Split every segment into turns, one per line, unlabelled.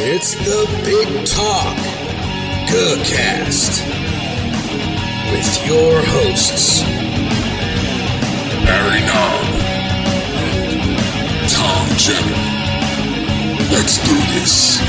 It's the Big Talk Gcast with your hosts, Barry Knob and Tom Jenner. Let's do this.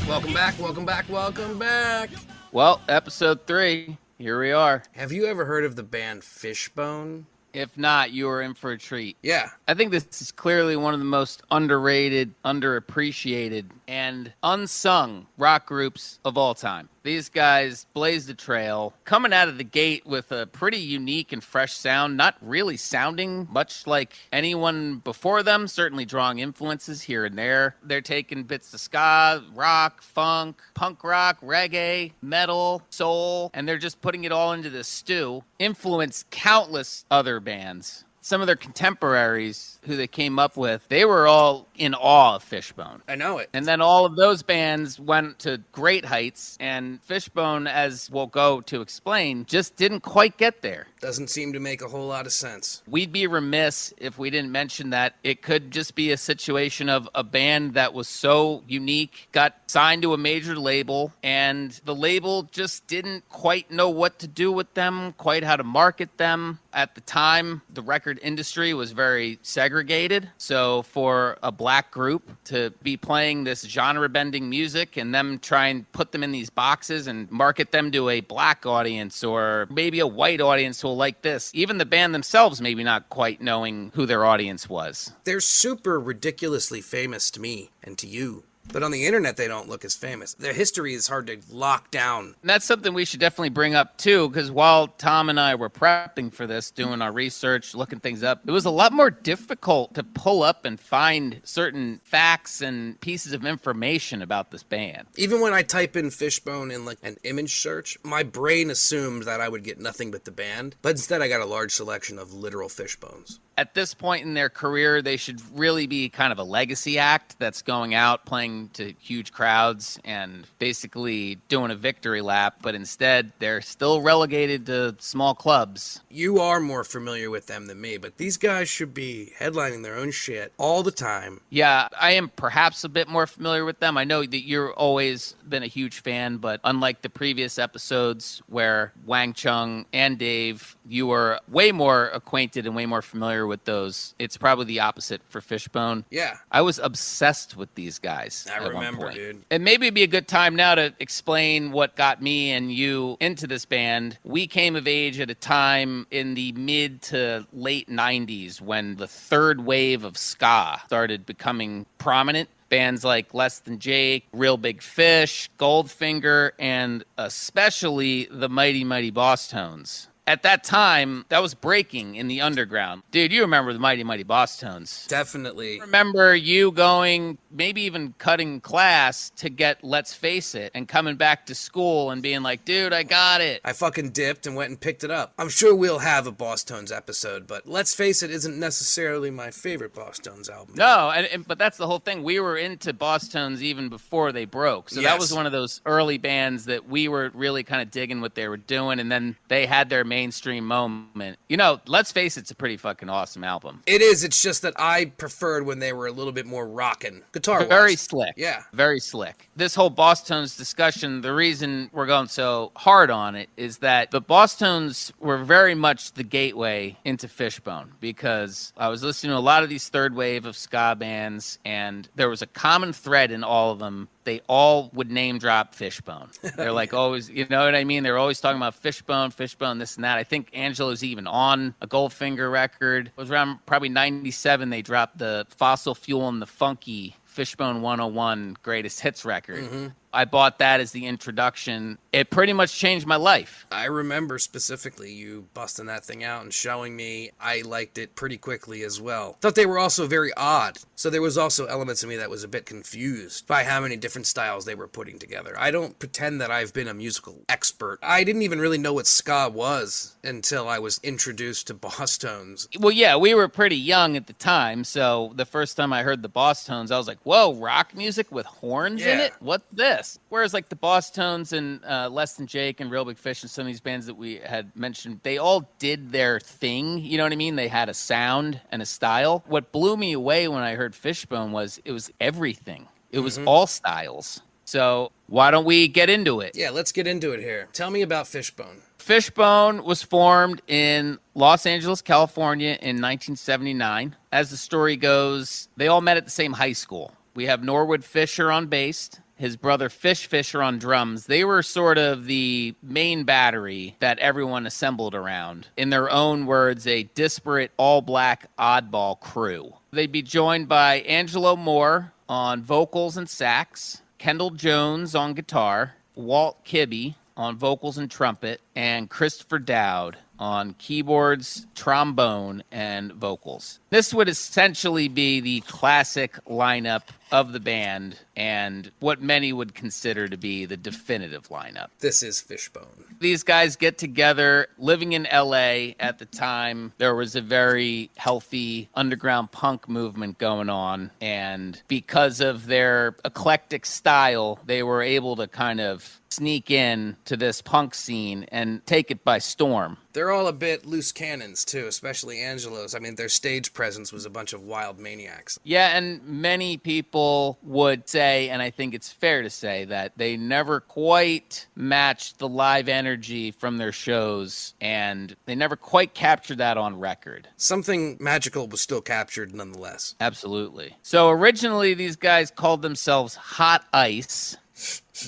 Welcome back.
Well, episode 3, here we are.
Have you ever heard of the band Fishbone?
If not, you are in for a treat.
Yeah.
I think this is clearly one of the most underrated, underappreciated, and unsung rock groups of all time. These guys blazed a trail, coming out of the gate with a pretty unique and fresh sound, not really sounding much like anyone before them, certainly drawing influences here and there. They're taking bits of ska, rock, funk, punk rock, reggae, metal, soul, and they're just putting it all into this stew. Influenced countless other bands. Some of their contemporaries who they came up with, they were all in awe of Fishbone.
I know it.
And then all of those bands went to great heights, and Fishbone, as we'll go to explain, just didn't quite get there.
Doesn't seem to make a whole lot of sense.
We'd be remiss if we didn't mention that it could just be a situation of a band that was so unique, got signed to a major label, and the label just didn't quite know what to do with them, quite how to market them. At the time, the record industry was very segregated, so for a black group to be playing this genre-bending music and them try and put them in these boxes and market them to a black audience or maybe a white audience who will like this, even the band themselves maybe not quite knowing who their audience was.
They're super ridiculously famous to me and to you. But on the internet, they don't look as famous. Their history is hard to lock down.
And that's something we should definitely bring up, too, because while Tom and I were prepping for this, doing our research, looking things up, it was a lot more difficult to pull up and find certain facts and pieces of information about this band.
Even when I type in Fishbone in like an image search, my brain assumed that I would get nothing but the band. But instead, I got a large selection of literal fishbones.
At this point in their career, they should really be kind of a legacy act that's going out, playing to huge crowds, and basically doing a victory lap. But instead, they're still relegated to small clubs.
You are more familiar with them than me, but these guys should be headlining their own shit all the time.
Yeah, I am perhaps a bit more familiar with them. I know that you've always been a huge fan, but unlike the previous episodes where Wang Chung and Dave, you were way more acquainted and way more familiar with those, it's probably the opposite for Fishbone.
Yeah.
I was obsessed with these guys.
I remember, dude.
And maybe it'd be a good time now to explain what got me and you into this band. We came of age at a time in the mid to late 90s when the third wave of ska started becoming prominent. Bands like Less Than Jake, Real Big Fish, Goldfinger, and especially the Mighty Mighty Bosstones. At that time, that was breaking in the underground. Dude, you remember the Mighty Mighty Bosstones.
Definitely.
Remember you going, maybe even cutting class to get Let's Face It and coming back to school and being like, dude, I got it.
I fucking dipped and went and picked it up. I'm sure we'll have a Bosstones episode, but Let's Face It isn't necessarily my favorite Bosstones album.
No, but that's the whole thing. We were into Bosstones even before they broke. So
Yes.
That was one of those early bands that we were really kind of digging what they were doing, and then they had their mainstream moment. You know, Let's Face It's a pretty fucking awesome album.
It is. It's just that I preferred when they were a little bit more rockin'. Guitar-wise.
Very slick.
Yeah.
Very slick. This whole Bosstones discussion, the reason we're going so hard on it is that the Bosstones were very much the gateway into Fishbone, because I was listening to a lot of these third wave of ska bands, and there was a common thread in all of them. They all would name drop Fishbone. They're like always, you know what I mean? They're always talking about Fishbone, this and that. I think Angelo's even on a Goldfinger record. It was around probably 97. They dropped the Fossil Fuel and the Funky Fishbone 101 Greatest Hits record. Mm-hmm. I bought that as the introduction. It pretty much changed my life.
I remember specifically you busting that thing out and showing me. I liked it pretty quickly as well. Thought they were also very odd. So there was also elements of me that was a bit confused by how many different styles they were putting together. I don't pretend that I've been a musical expert. I didn't even really know what ska was until I was introduced to Bosstones.
Well, yeah, we were pretty young at the time, so the first time I heard the Bosstones, I was like, whoa, rock music with horns in
Yeah.
it? What's this? Yes. Whereas like the Boss Tones and Less Than Jake and Real Big Fish and some of these bands that we had mentioned, they all did their thing. You know what I mean? They had a sound and a style. What blew me away when I heard Fishbone was it was everything. It was all styles. So why don't we get into it?
Yeah, let's get into it here. Tell me about Fishbone.
Fishbone was formed in Los Angeles, California in 1979. As the story goes, they all met at the same high school. We have Norwood Fisher on bass, his brother Fish Fisher on drums. They were sort of the main battery that everyone assembled around. In their own words, a disparate all-black oddball crew. They'd be joined by Angelo Moore on vocals and sax, Kendall Jones on guitar, Walt Kibbe on vocals and trumpet, and Christopher Dowd on keyboards, trombone, and vocals. This would essentially be the classic lineup of the band and what many would consider to be the definitive lineup.
This is Fishbone.
These guys get together living in LA at the time. There was a very healthy underground punk movement going on. And because of their eclectic style, they were able to kind of sneak in to this punk scene and take it by storm.
They're all a bit loose cannons, too, especially Angelo's. I mean, their stage presence was a bunch of wild maniacs.
Yeah, and many people would say, and I think it's fair to say, that they never quite matched the live energy from their shows, and they never quite captured that on record.
Something magical was still captured nonetheless.
Absolutely. So originally, these guys called themselves Hot Ice,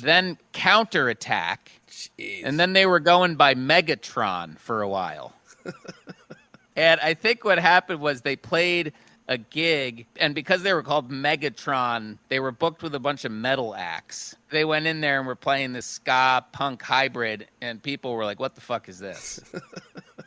then Counterattack,
Jeez.
and then they were going by Megatron for a while. And I think what happened was they played a gig, and because they were called Megatron, they were booked with a bunch of metal acts. They went in there and were playing this ska punk hybrid, and people were like, what the fuck is this?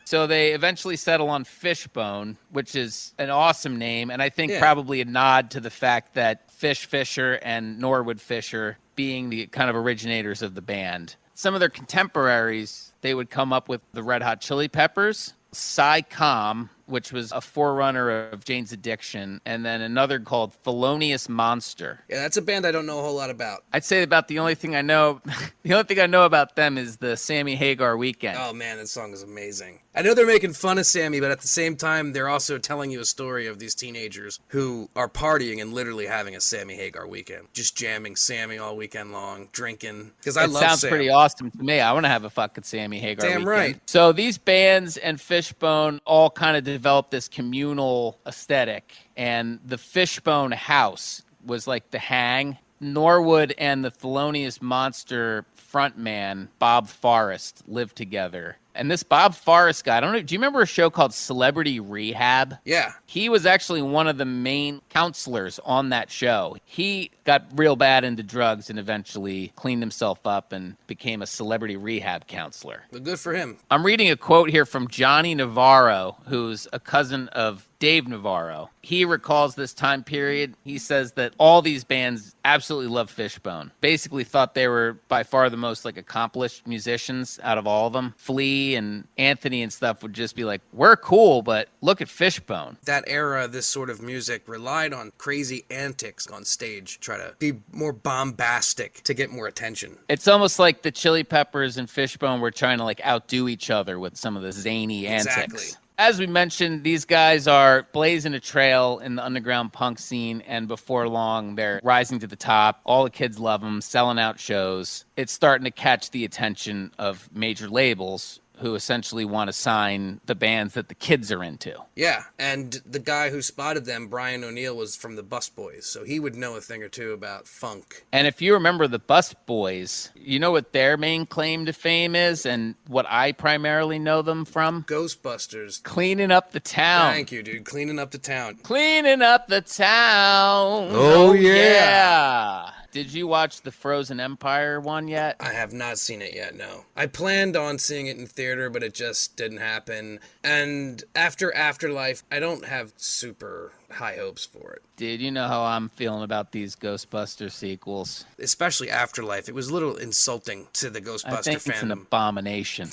So they eventually settle on Fishbone, which is an awesome name, and I think probably a nod to the fact that Fish Fisher and Norwood Fisher being the kind of originators of the band. Some of their contemporaries, they would come up with the Red Hot Chili Peppers, Cy Comm, which was a forerunner of Jane's Addiction, and then another called Thelonious Monster.
Yeah, that's a band I don't know a whole lot about.
I'd say about the only thing I know about them is the Sammy Hagar Weekend.
Oh man, that song is amazing. I know they're making fun of Sammy, but at the same time, they're also telling you a story of these teenagers who are partying and literally having a Sammy Hagar weekend. Just jamming Sammy all weekend long, drinking. Because I love Sam.
Sounds pretty awesome to me. I want to have a fucking Sammy Hagar
Damn
weekend.
right.
So these bands and Fishbone all kind of developed this communal aesthetic, and the Fishbone house was like the hang. Norwood and the Thelonious Monster frontman, Bob Forrest, lived together. And this Bob Forrest guy, I don't know, do you remember a show called Celebrity Rehab?
Yeah.
He was actually one of the main counselors on that show. He got real bad into drugs and eventually cleaned himself up and became a celebrity rehab counselor.
But good for him.
I'm reading a quote here from Johnny Navarro, who's a cousin of Dave Navarro. He recalls this time period. He says that all these bands absolutely love Fishbone. Basically thought they were by far the most like accomplished musicians out of all of them. Flea and Anthony and stuff would just be like, we're cool, but look at Fishbone.
That era, this sort of music relied on crazy antics on stage, try to be more bombastic to get more attention.
It's almost like the Chili Peppers and Fishbone were trying to like outdo each other with some of the zany antics.
Exactly.
As we mentioned, these guys are blazing a trail in the underground punk scene, and before long, they're rising to the top. All the kids love them, selling out shows. It's starting to catch the attention of major labels who essentially want to sign the bands that the kids are into.
Yeah, and the guy who spotted them, Brian O'Neill, was from the Bus Boys, so he would know a thing or two about funk.
And if you remember the Bus Boys, you know what their main claim to fame is and what I primarily know them from?
Ghostbusters.
Cleaning up the town.
Thank you, dude. Cleaning up the town.
Cleaning up the town.
Oh, yeah.
Did you watch the Frozen Empire one yet?
I have not seen it yet, no. I planned on seeing it in theater, but it just didn't happen. And after Afterlife, I don't have super high hopes for it.
Dude, you know how I'm feeling about these Ghostbuster sequels.
Especially Afterlife. It was a little insulting to the Ghostbuster
I think
fandom.
it's an abomination.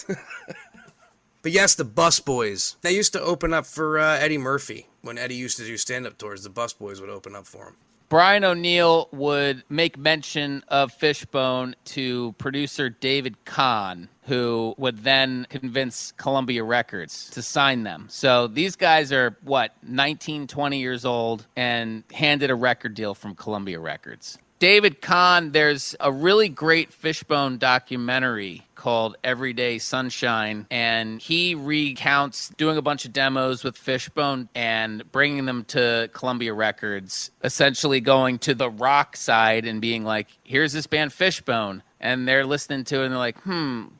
But yes, the Bus Boys. They used to open up for Eddie Murphy. When Eddie used to do stand-up tours, the Bus Boys would open up for him.
Brian O'Neill would make mention of Fishbone to producer David Kahn, who would then convince Columbia Records to sign them. So these guys are, 19, 20 years old, and handed a record deal from Columbia Records. David Kahn, there's a really great Fishbone documentary called Everyday Sunshine, and he recounts doing a bunch of demos with Fishbone and bringing them to Columbia Records, essentially going to the rock side and being like, here's this band Fishbone. And they're listening to it, and they're like,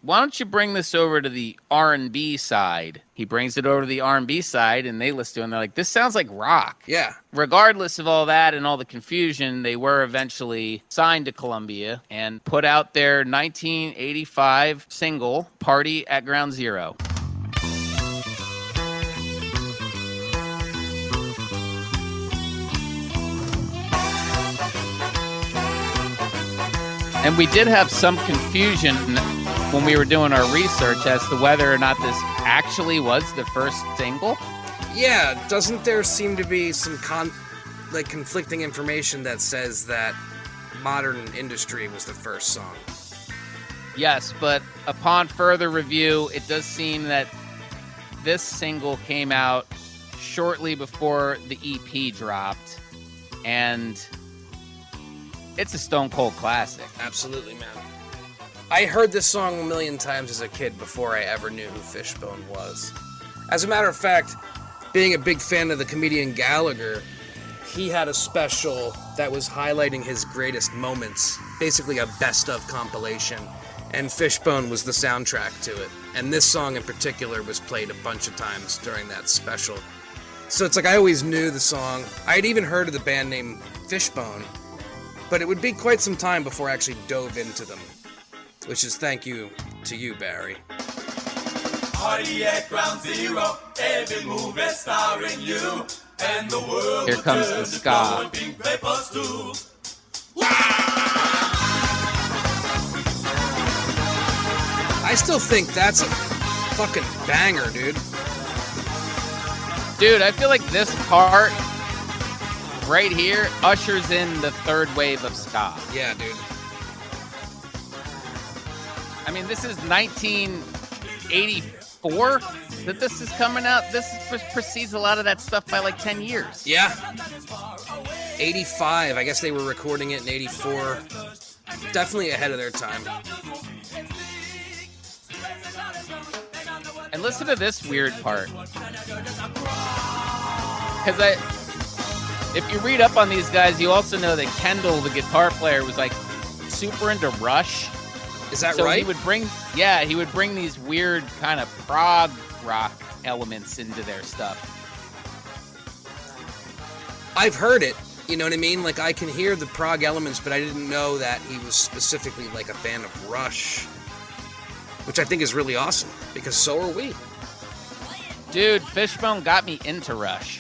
why don't you bring this over to the R&B side? He brings it over to the R&B side, and they listen to it, and they're like, this sounds like rock.
Yeah.
Regardless of all that and all the confusion, they were eventually signed to Columbia and put out their 1985 single, Party at Ground Zero. And we did have some confusion when we were doing our research as to whether or not this actually was the first single.
Yeah, doesn't there seem to be some conflicting information that says that Modern Industry was the first song?
Yes, but upon further review, it does seem that this single came out shortly before the EP dropped, and it's a stone cold classic.
Absolutely, man. I heard this song a million times as a kid before I ever knew who Fishbone was. As a matter of fact, being a big fan of the comedian Gallagher, he had a special that was highlighting his greatest moments, basically a best of compilation, and Fishbone was the soundtrack to it. And this song in particular was played a bunch of times during that special. So it's like I always knew the song. I'd even heard of the band name Fishbone, but it would be quite some time before I actually dove into them, which is thank you to you, Barry.
Party at Ground Zero, every move is starring you, and the world
Here comes the ska.
Pink papers too.
I still think that's a fucking banger, dude.
Dude, I feel like this part right here ushers in the third wave of ska.
Yeah, dude.
I mean, this is 1984 that this is coming out. This precedes a lot of that stuff by like 10 years.
Yeah. 85. I guess they were recording it in 84. Definitely ahead of their time.
And listen to this weird part. Because if you read up on these guys, you also know that Kendall, the guitar player, was like super into Rush.
Is that
so
right?
He would bring these weird kind of prog rock elements into their stuff.
I've heard it. You know what I mean? Like, I can hear the prog elements, but I didn't know that he was specifically like a fan of Rush, which I think is really awesome, because so are we.
Dude, Fishbone got me into Rush.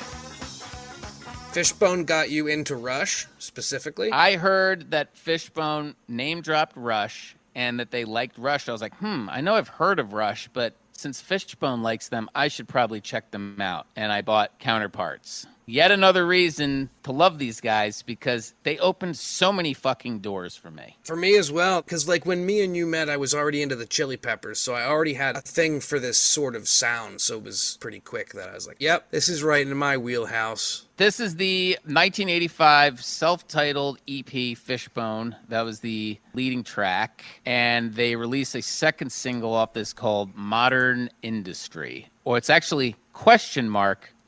Fishbone got you into Rush, specifically?
I heard that Fishbone name-dropped Rush, and that they liked Rush. I was like, I know I've heard of Rush, but since Fishbone likes them, I should probably check them out. And I bought Counterparts. Yet another reason to love these guys, because they opened so many fucking doors for me.
For me as well, because like when me and you met, I was already into the Chili Peppers, so I already had a thing for this sort of sound, so it was pretty quick that I was like, yep, this is right in my wheelhouse.
This is the 1985 self-titled EP, Fishbone. That was the leading track, and they released a second single off this called Modern Industry, or it's actually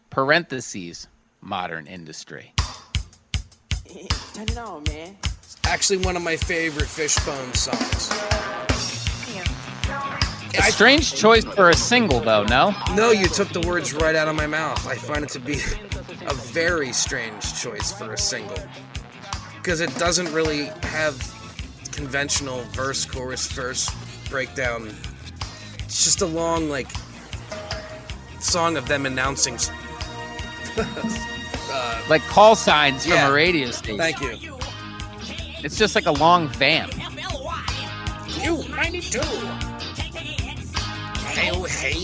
(parentheses) Modern Industry.
Turn it on, man.
Actually, one of my favorite Fishbone songs.
A strange choice for a single, though, no?
No, you took the words right out of my mouth. I find it to be a very strange choice for a single, because it doesn't really have conventional verse, chorus, verse breakdown. It's just a long, like, song of them announcing.
Like call signs from
Yeah.
a radio station.
Thank you.
It's just like a long vamp.
You 92. Hey, oh, hey.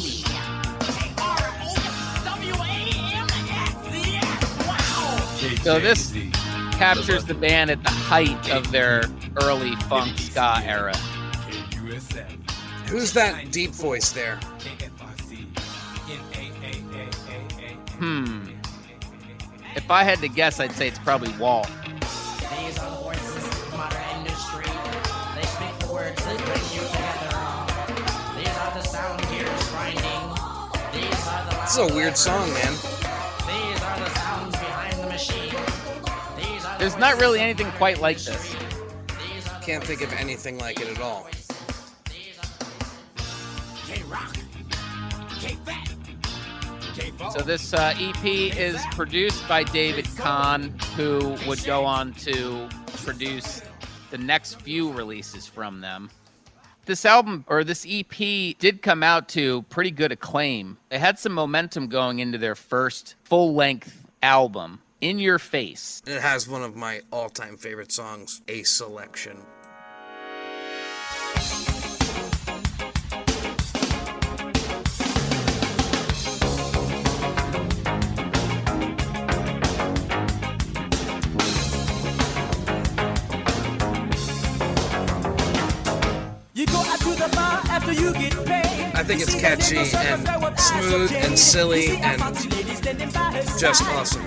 So this captures the band at the height of their early funk ska era.
Who's that deep voice there?
If I had to guess, I'd say it's probably Walt.
These are the voices of the modern industry. They speak the words that bring you together. These are the sound gears grinding. These are the
This is a weird song, man.
These are the sounds behind the machine.
There's not really anything quite like this.
Can't think of anything like it at all.
So this EP is produced by David Kahn, who would go on to produce the next few releases from them. This album, or this EP, did come out to pretty good acclaim. They had some momentum going into their first full-length album, In Your Face.
It has one of my all-time favorite songs, A Selection. I think it's catchy and smooth and silly and just awesome.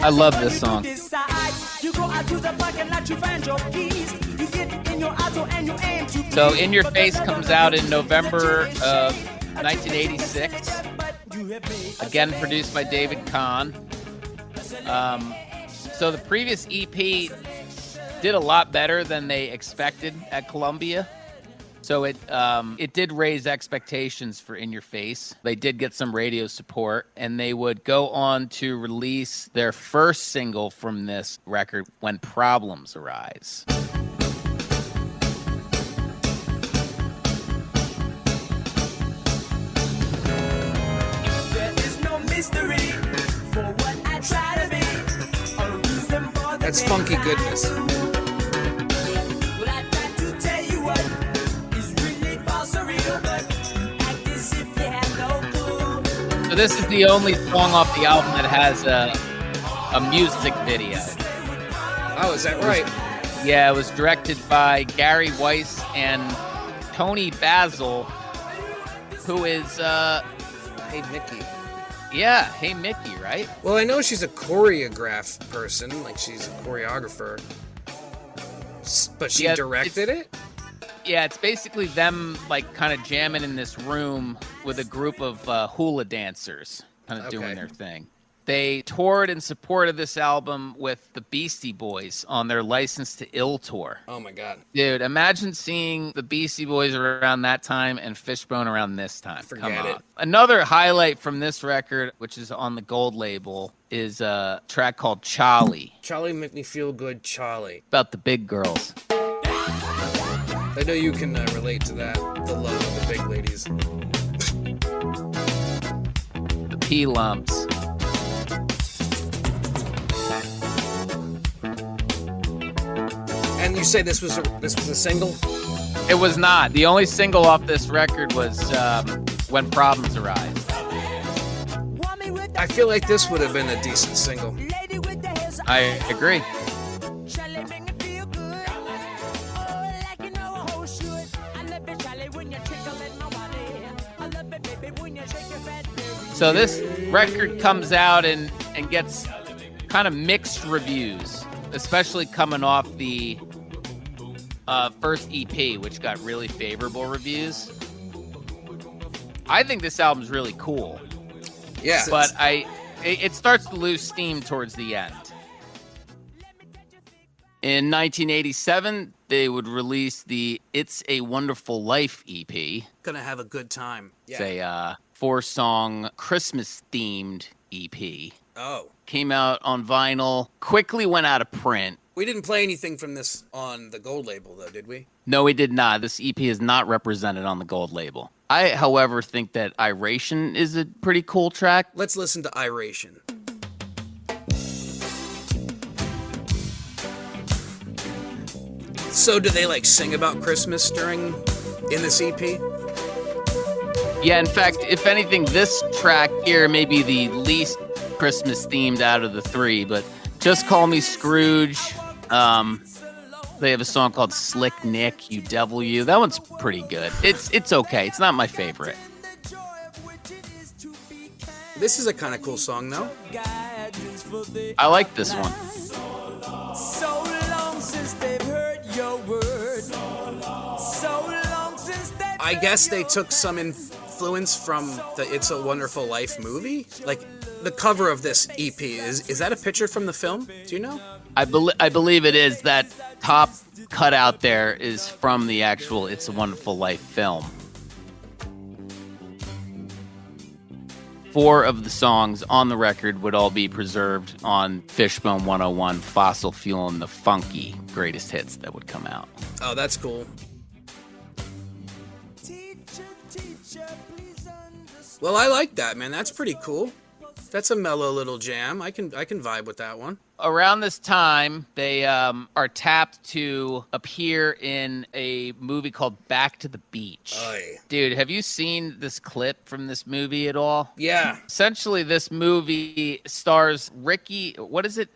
I love this song. So In Your Face comes out in November of 1986. Again, produced by David Kahn. So the previous EP did a lot better than they expected at Columbia. So it did raise expectations for In Your Face. They did get some radio support, and they would go on to release their first single from this record, When Problems Arise.
There is no mystery for what I try to be. A reason for the
That's funky goodness.
But I try to tell you what is really false or real, but act as if you have no clue.
So this is the only song off the album that has a music video.
Oh, is that right?
Yeah, it was directed by Gary Weiss and Tony Basil, who is,
Hey, Mickey.
yeah, Hey Mickey, right?
Well, I know she's a choreograph person, like she's a choreographer. But she
Yeah,
directed it?
Yeah, it's basically them, like, kind of jamming in this room with a group of hula dancers, kind of
Okay.
doing their thing. They toured in support of this album with the Beastie Boys on their License to Ill tour.
Oh my god.
Dude, imagine seeing the Beastie Boys around that time and Fishbone around this time.
Forget
Come on.
it.
Another highlight from this record, which is on the Gold label, is a track called Charlie,
Charlie Make Me Feel Good, Charlie.
about the big girls.
I know you can relate to that, the love of the big ladies.
The P-lumps.
And you say this was a single?
It was not. The only single off this record was When Problems Arise.
I feel like this would have been a decent single.
I agree. So this record comes out and gets kind of mixed reviews, especially coming off the first EP, which got really favorable reviews. I think this album's really cool,
Yeah.
but it starts to lose steam towards the end. In 1987, they would release the It's a Wonderful Life EP.
Gonna have a good time.
It's a 4-song Christmas-themed EP.
Oh.
Came out on vinyl, quickly went out of print.
We didn't play anything from this on the Gold label, though, did we?
No, we did not. This EP is not represented on the Gold label. I, however, think that Iration is a pretty cool track.
Let's listen to Iration. So do they like sing about Christmas in this EP?
Yeah, in fact, if anything, this track here may be the least Christmas themed out of the three, but Just Call Me Scrooge. They have a song called Slick Nick, You Devil You. That one's pretty good. It's okay. It's not my favorite.
This is a kind of cool song, though.
I like this one.
So long since they've heard your word. So long since they
I guess they took some influence from the It's a Wonderful Life movie. Like, the cover of this EP, is that a picture from the film? Do you know?
I believe it is. That top cutout there is from the actual It's a Wonderful Life film. 4 of the songs on the record would all be preserved on Fishbone 101, Fossil Fuel, and the funky greatest hits that would come out.
Oh, that's cool. Well, I like that, man. That's pretty cool. That's a mellow little jam. I can vibe with that one.
Around this time, they are tapped to appear in a movie called Back to the Beach.
Aye.
Dude, have you seen this clip from this movie at all?
Yeah.
Essentially, this movie stars Ricky. What is it?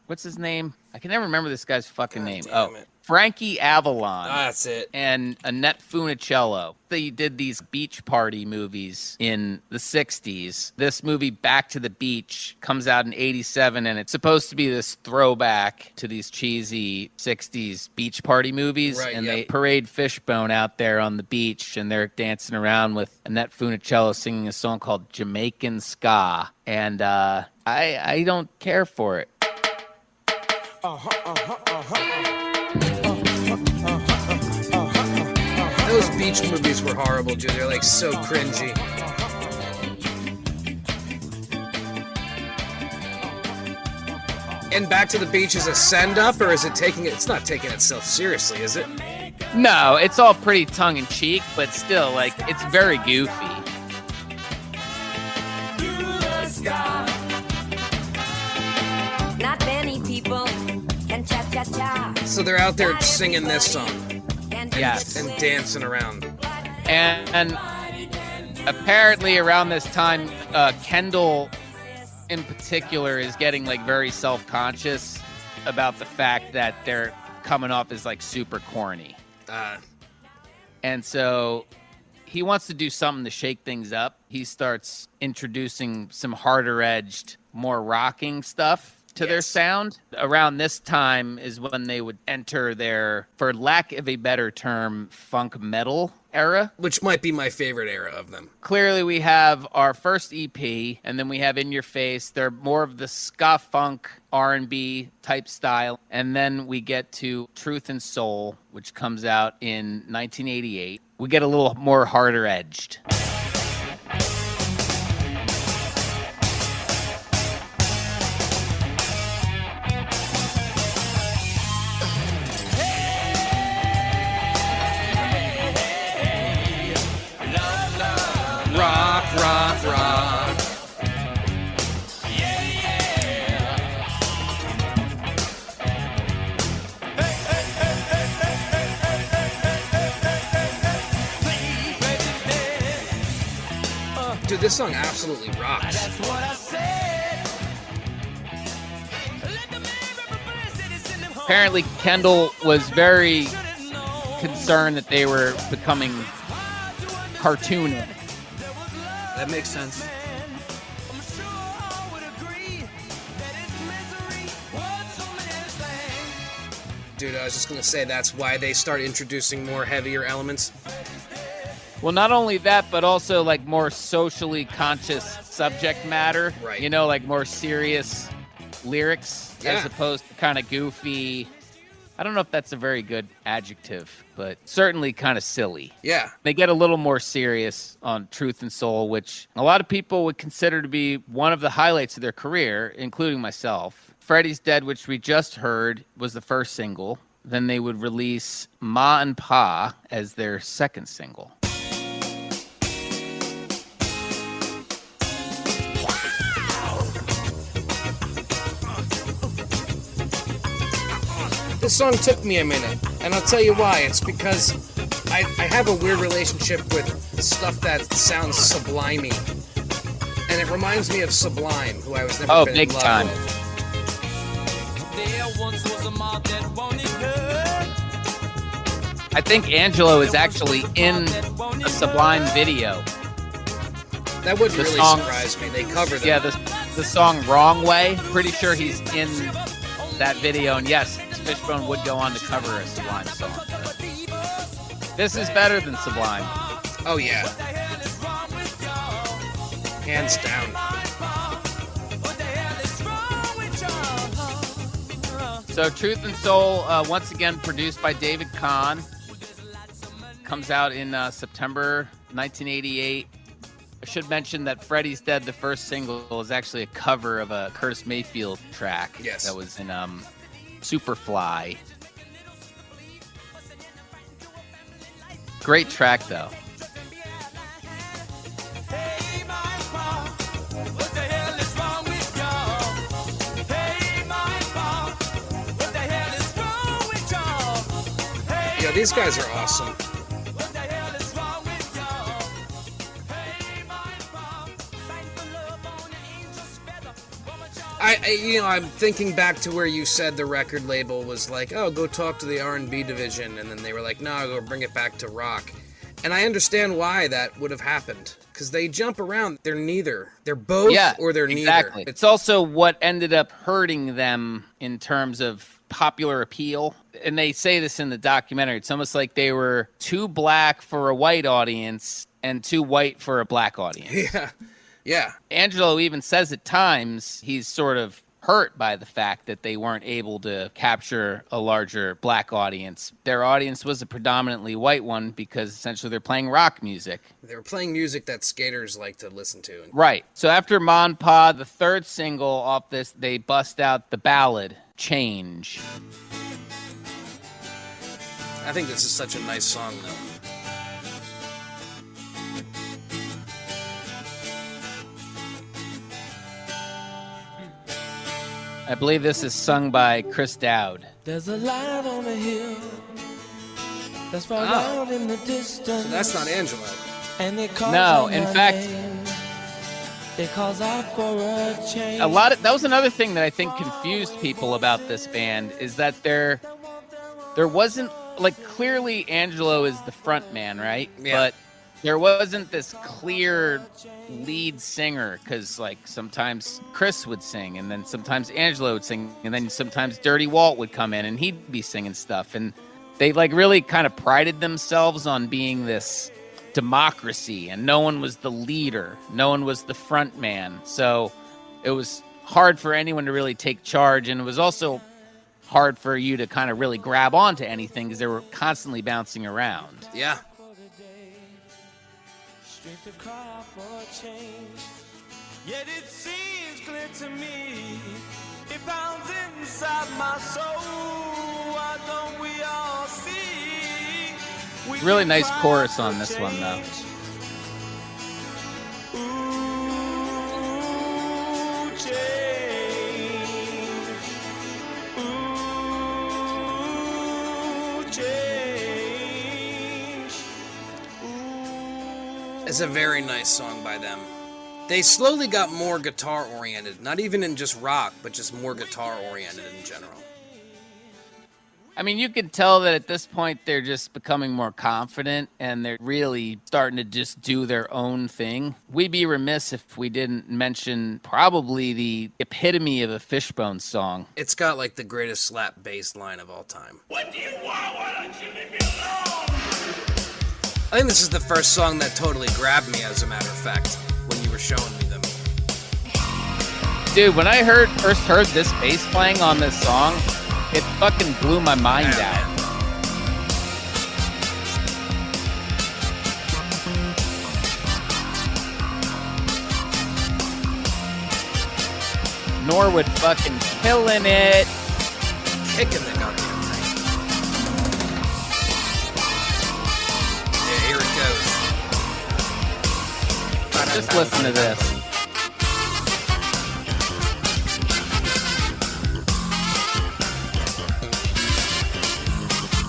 What's his name? I can never remember this guy's fucking name.
damn it.
Frankie Avalon.
That's it.
And Annette Funicello. They did these beach party movies in the 60s. This movie, Back to the Beach, comes out in 87, and it's supposed to be this throwback to these cheesy 60s beach party movies.
Right,
and
yep.
they parade Fishbone out there on the beach, and they're dancing around with Annette Funicello singing a song called Jamaican Ska. And I don't care for it.
Those beach movies were horrible, dude. They're like so cringy. And Back to the Beach is a send up, or is it taking it? It's not taking itself seriously, is it?
No, it's all pretty tongue-in-cheek, but still, like, it's very goofy.
Not many people can cha-cha-cha.
So they're out there singing this song
Yes.
and dancing around.
And apparently around this time, Kendall in particular is getting like very self-conscious about the fact that they're coming off as like super corny. And so he wants to do something to shake things up. He starts introducing some harder edged, more rocking stuff to their sound. Around this time is when they would enter their, for lack of a better term, funk metal era.
Which might be my favorite era of them.
Clearly, we have our first EP, and then we have In Your Face. They're more of the ska funk, R&B type style. And then we get to Truth and Soul, which comes out in 1988. We get a little more harder edged.
Rock, rock, rock. Dude, this song absolutely rocks.
Apparently, Kendall was very concerned that they were becoming cartoony.
That makes sense. Dude, I was just gonna say that's why they start introducing more heavier elements.
Well, not only that, but also like more socially conscious subject matter.
Right.
You know, like more serious lyrics as
Yeah.
opposed to kind of goofy. I don't know if that's a very good adjective, but certainly kind of silly.
Yeah.
They get a little more serious on Truth and Soul, which a lot of people would consider to be one of the highlights of their career, including myself. Freddie's Dead, which we just heard, was the first single. Then they would release Ma and Pa as their second single.
This song took me a minute, and I'll tell you why. It's because I have a weird relationship with stuff that sounds sublimey. And it reminds me of Sublime, who I was never
Oh,
been
big
in love
time.
with.
I think Angelo is actually in a Sublime video.
That would
The
really
song-
surprise me. They cover them.
Yeah, the song Wrong Way. Pretty sure he's in that video. And yes, Fishbone would go on to cover a Sublime song. This is better than Sublime.
Oh, yeah. Hands down.
So Truth and Soul, once again produced by David Kahn. Comes out in September 1988. I should mention that Freddy's Dead, the first single, is actually a cover of a Curtis Mayfield track.
Yes.
That was in Superfly. Great track, though.
Yeah, these guys are awesome. I'm thinking back to where you said the record label was like, oh, go talk to the R&B division, and then they were like, no, go bring it back to rock. And I understand why that would have happened, because they jump around. They're neither. They're both, or they're
exactly.
neither.
It's also what ended up hurting them in terms of popular appeal. And they say this in the documentary. It's almost like they were too black for a white audience and too white for a black audience.
Yeah.
Angelo even says at times he's sort of hurt by the fact that they weren't able to capture a larger black audience. Their audience was a predominantly white one because essentially they're playing rock music.
They were playing music that skaters like to listen to.
Right. So after Mon Pa, the third single off this, they bust out the ballad, Change.
I think this is such a nice song, though.
I believe this is sung by Chris Dowd.
There's a light on the hill that's far out in the distance.
So that's not Angelo.
And they call
No, in fact,
it calls out for a change.
that was another thing that I think confused people about this band is that there wasn't, like, clearly Angelo is the front man, right?
Yeah.
But there wasn't this clear lead singer, because, like, sometimes Chris would sing, and then sometimes Angelo would sing, and then sometimes Dirty Walt would come in, and he'd be singing stuff. And they, like, really kind of prided themselves on being this democracy, and no one was the leader. No one was the front man. So it was hard for anyone to really take charge, and it was also hard for you to kind of really grab onto anything because they were constantly bouncing around.
Yeah.
Strength to cry out for a change. Yet it seems clear to me, it pounds inside my soul. Why don't we all see?
Really nice chorus on this one, though.
Ooh, change. Ooh, change.
It's a very nice song by them. They slowly got more guitar oriented, not even in just rock, but just more guitar oriented in general.
I mean, you could tell that at this point they're just becoming more confident and they're really starting to just do their own thing. We'd be remiss if we didn't mention probably the epitome of a Fishbone song.
It's got like the greatest slap bass line of all time.
What do you want? Why don't you leave me alone?
I think this is the first song that totally grabbed me, as a matter of fact, when you were showing me them.
Dude, when I first heard this bass playing on this song, it fucking blew my mind out. Norwood fucking killing it.
Kicking the goddamn thing. Yeah, here it goes.
Just listen to this.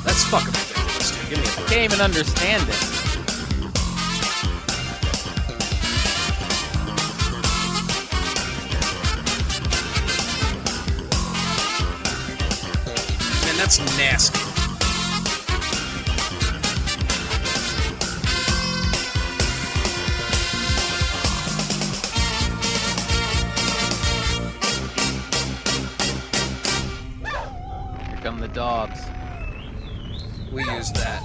That's fucking ridiculous, dude. Give me a break.
Can't even understand it.
that's nasty.
Here come the dogs.
We use that.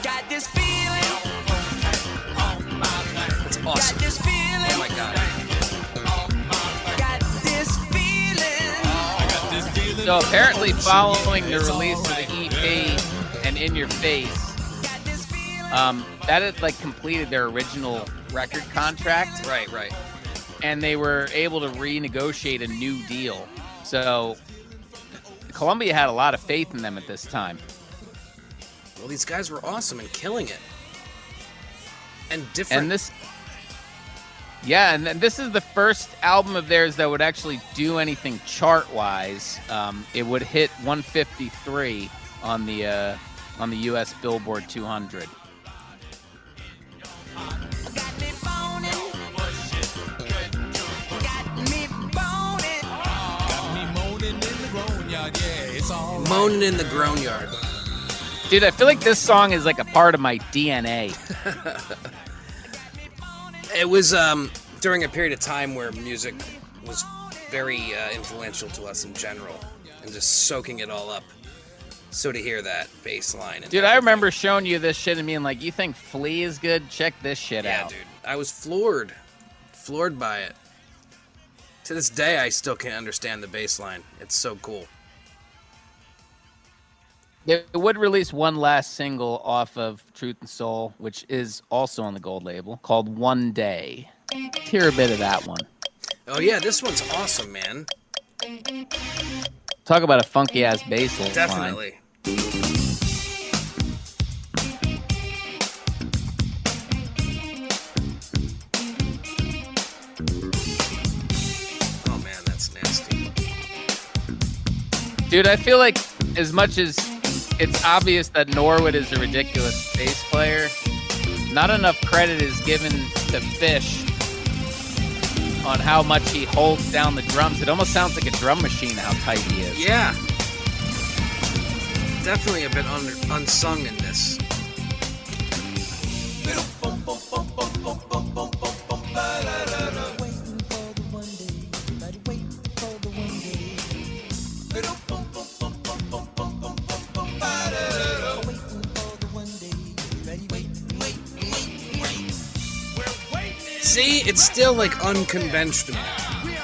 Got this feeling.
It's awesome.
Got this feeling.
Oh my god.
Got this feeling.
So apparently, following the release of the EP and In Your Face,
Got this feeling.
that had like completed their original record contract,
Right.
and they were able to renegotiate a new deal. So Columbia had a lot of faith in them at this time.
Well, these guys were awesome and killing it. And different.
And this is the first album of theirs that would actually do anything chart-wise. It would hit 153 on the U.S. Billboard 200.
Got me boning. Got me boning.
Moaning in the Groanyard.
Dude, I feel like this song is like a part of my DNA.
It was during a period of time where music was very influential to us in general, and just soaking it all up. So to hear that bass line.
Dude, I remember showing you this shit and being like, you think Flea is good? Check this shit
Yeah,
out.
dude. I was floored by it. To this day, I still can't understand the bass line. It's so cool.
They would release one last single off of Truth and Soul, which is also on the gold label, called One Day. Let's hear a bit of that one.
Oh yeah, this one's awesome, man.
Talk about a funky ass bass line.
Definitely. Oh man, that's nasty.
Dude, I feel like as much as it's obvious that Norwood is a ridiculous bass player, not enough credit is given to Fish on how much he holds down the drums. It almost sounds like a drum machine how tight he is.
Yeah. Definitely a bit unsung in this. See, it's still like unconventional.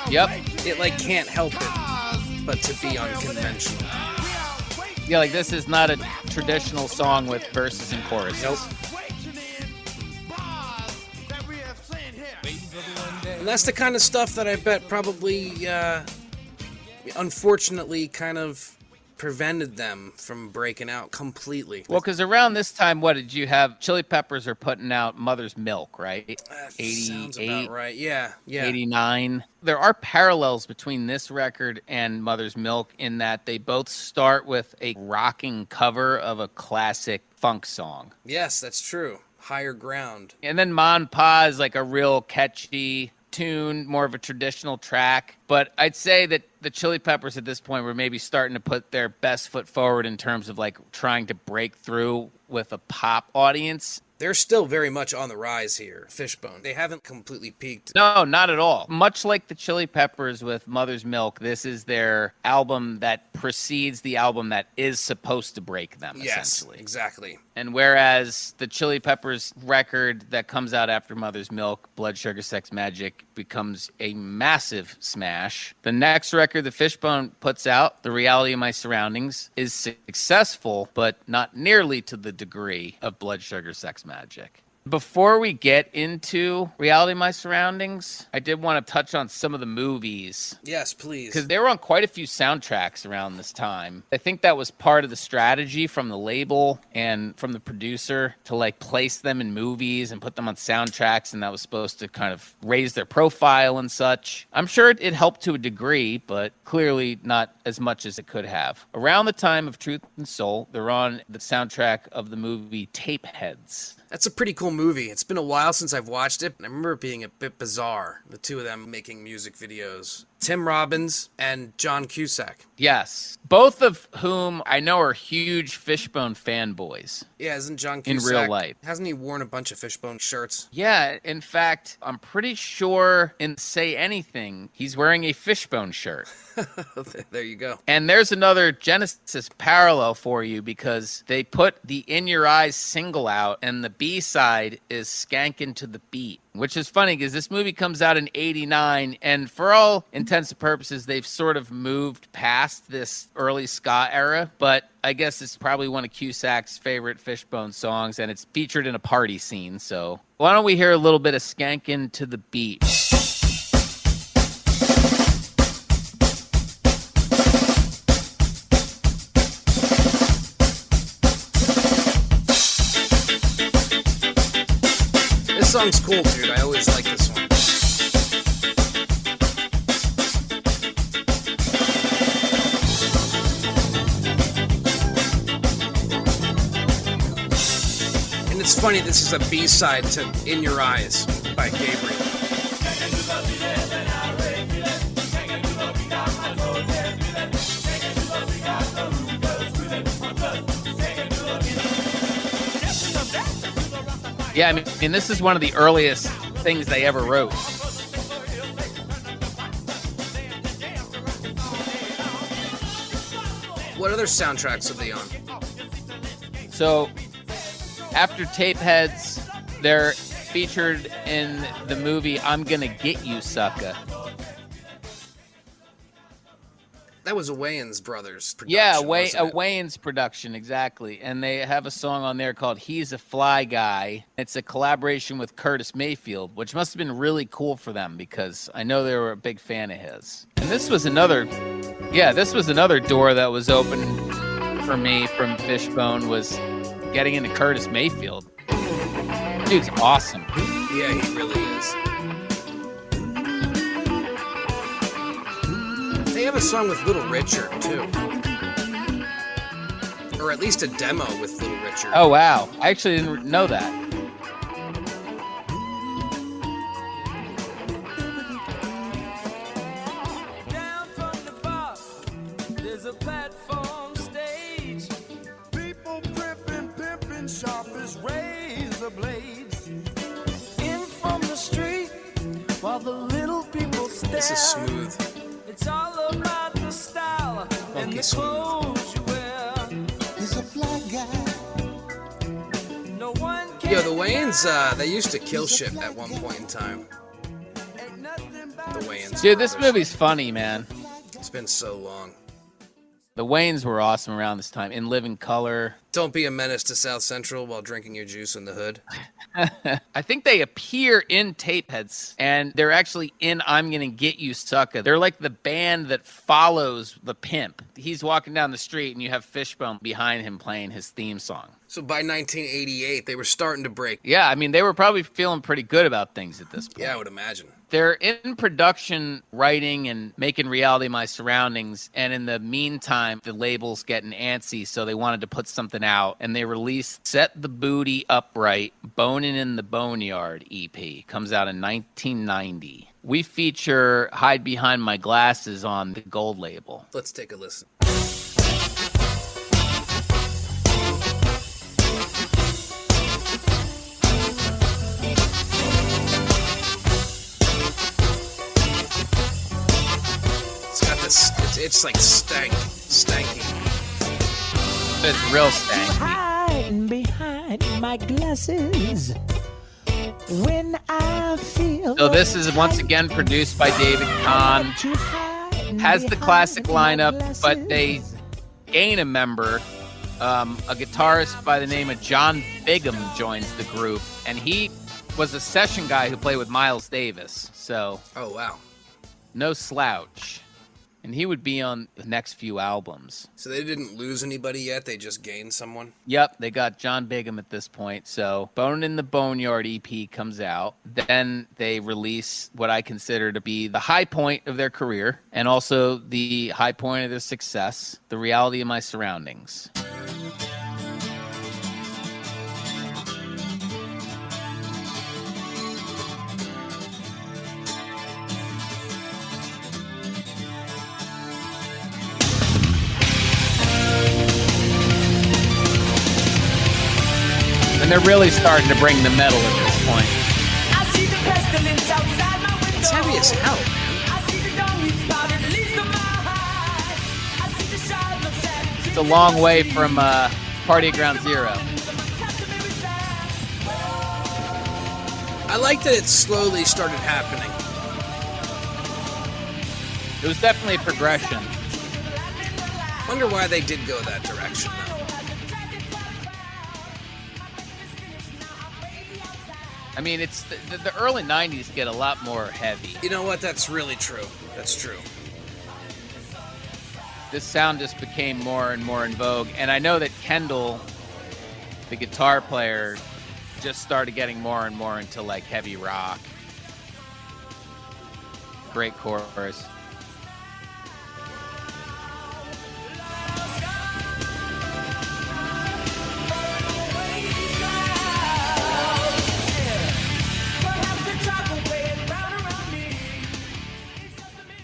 Yep.
It like can't help it but to be unconventional.
Yeah, like this is not a traditional song with verses and choruses.
Nope. And that's the kind of stuff that I bet probably, unfortunately, kind of prevented them from breaking out completely.
Well, because around this time, what did you have? Chili Peppers are putting out Mother's Milk, right?
That sounds about right. Yeah.
89. There are parallels between this record and Mother's Milk in that they both start with a rocking cover of a classic funk song.
Yes, that's true. Higher Ground.
And then Mon Pa is like a real catchy tune, more of a traditional track. But I'd say that the Chili Peppers at this point were maybe starting to put their best foot forward in terms of like trying to break through with a pop audience.
They're still very much on the rise here. Fishbone. They haven't completely peaked.
No, not at all. Much like the Chili Peppers with Mother's Milk, this is their album that precedes the album that is supposed to break them,
Yes,
essentially.
exactly.
And whereas the Chili Peppers record that comes out after Mother's Milk, Blood Sugar Sex Magic, becomes a massive smash, the next record the Fishbone puts out, The Reality of My Surroundings, is successful, but not nearly to the degree of Blood Sugar Sex Magic. Before we get into Reality of My Surroundings, I did want to touch on some of the movies.
Yes, please.
Because they were on quite a few soundtracks around this time. I think that was part of the strategy from the label and from the producer to like place them in movies and put them on soundtracks, and that was supposed to kind of raise their profile and such. I'm sure it helped to a degree, but clearly not as much as it could have. Around the time of Truth and Soul, they're on the soundtrack of the movie Tapeheads.
That's a pretty cool movie. It's been a while since I've watched it. I remember it being a bit bizarre, the two of them making music videos. Tim Robbins and John Cusack.
Yes. Both of whom I know are huge Fishbone fanboys.
Yeah, isn't John
In
Cusack...
real life.
Hasn't he worn a bunch of Fishbone shirts?
Yeah, in fact, I'm pretty sure in Say Anything, he's wearing a Fishbone shirt.
There you go.
And there's another Genesis parallel for you because they put the In Your Eyes single out and the B-side is Skankin' to the Beat, which is funny because this movie comes out in 89 and for all intents and purposes, they've sort of moved past this early ska era, but I guess it's probably one of Cusack's favorite Fishbone songs and it's featured in a party scene. So why don't we hear a little bit of Skankin' to the Beat?
This song's cool, dude. I always like this one. And it's funny, this is a B-side to In Your Eyes by Gabriel.
Yeah, I mean, this is one of the earliest things they ever wrote.
What other soundtracks are they on?
So, after Tapeheads, they're featured in the movie I'm Gonna Get You, Sucka.
That was a Wayans Brothers production.
Yeah,
wasn't
a
it?
Wayans production, exactly. And they have a song on there called He's a Fly Guy. It's a collaboration with Curtis Mayfield, which must have been really cool for them because I know they were a big fan of his. And this was another door that was open for me from Fishbone was getting into Curtis Mayfield. Dude's awesome.
Yeah, he really is. They have a song with Little Richard, too. Or at least a demo with Little Richard.
Oh, wow. I actually didn't know that.
Down from the bar, there's a platform stage. People pimping sharp as razor blades. In from the street, while the little people stare.
This is smooth.
It's all about the style and
Funky
the
smooth.
clothes you wear.
He's a fly guy.
No one can
Yo, the Wayans, they used to kill shit at one point in time.
ain't nothing but
The Wayans.
Dude, this
brothers.
movie's funny, man.
It's been so long.
The Wayans were awesome around this time. In Living Color.
Don't be a menace to South Central while drinking your juice in the hood.
I think they appear in Tapeheads, and they're actually in I'm Gonna Get You, Sucka. They're like the band that follows the pimp. He's walking down the street, and you have Fishbone behind him playing his theme song.
So by 1988, they were starting to break.
Yeah, I mean, they were probably feeling pretty good about things at this point.
Yeah, I would imagine.
They're in production, writing and making reality my surroundings. And in the meantime, the label's getting antsy, so they wanted to put something out. And they released Set the Booty Upright, Bonin' in the Boneyard EP. Comes out in 1990. We feature Hide Behind My Glasses on the gold label.
Let's take a listen. It's got this, it's like stanky.
It's real stanky.
Hiding behind my glasses when I feel.
So this is once again produced by David Kahn. Has the classic lineup, but they gain a member. A guitarist by the name of John Bigham joins the group, and he was a session guy who played with Miles Davis. So
Oh, wow.
no slouch. And he would be on the next few albums.
So they didn't lose anybody yet, they just gained someone?
Yep, they got John Bigham at this point. So Bone in the Boneyard EP comes out. Then they release what I consider to be the high point of their career and also the high point of their success, The Reality of My Surroundings. And they're really starting to bring the metal at this point.
I see the pestilence outside my window.
It's heavy as hell.
I see the dawn we've spotted, leaves the high. I see the shards of sand.
It's a long way from Party at Ground Zero.
I like that it slowly started happening.
It was definitely a progression.
Wonder why they did go that direction, though.
I mean, it's the early 90s get a lot more heavy.
You know what? That's really true. That's true.
This sound just became more and more in vogue. And I know that Kendall, the guitar player, just started getting more and more into like heavy rock. Great chorus.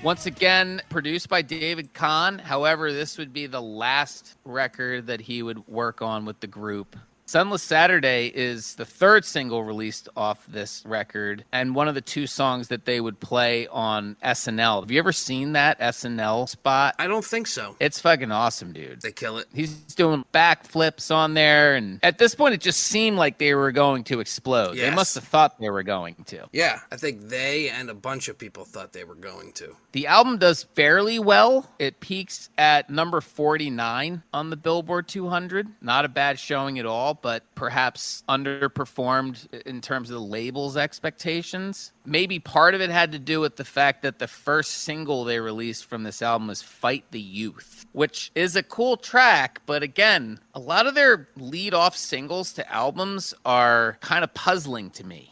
Once again, produced by David Kahn. However, this would be the last record that he would work on with the group. Sunless Saturday is the third single released off this record and one of the two songs that they would play on SNL. Have you ever seen that SNL spot?
I don't think so.
It's fucking awesome, dude.
They kill it.
He's doing backflips on there, and at this point, it just seemed like they were going to explode.
Yes.
They must have thought they were going to.
Yeah, I think they and a bunch of people thought they were going to.
The album does fairly well. It peaks at number 49 on the Billboard 200. Not a bad showing at all, but perhaps underperformed in terms of the label's expectations. Maybe part of it had to do with the fact that the first single they released from this album was Fight the Youth, which is a cool track, but again, a lot of their lead-off singles to albums are kind of puzzling to me.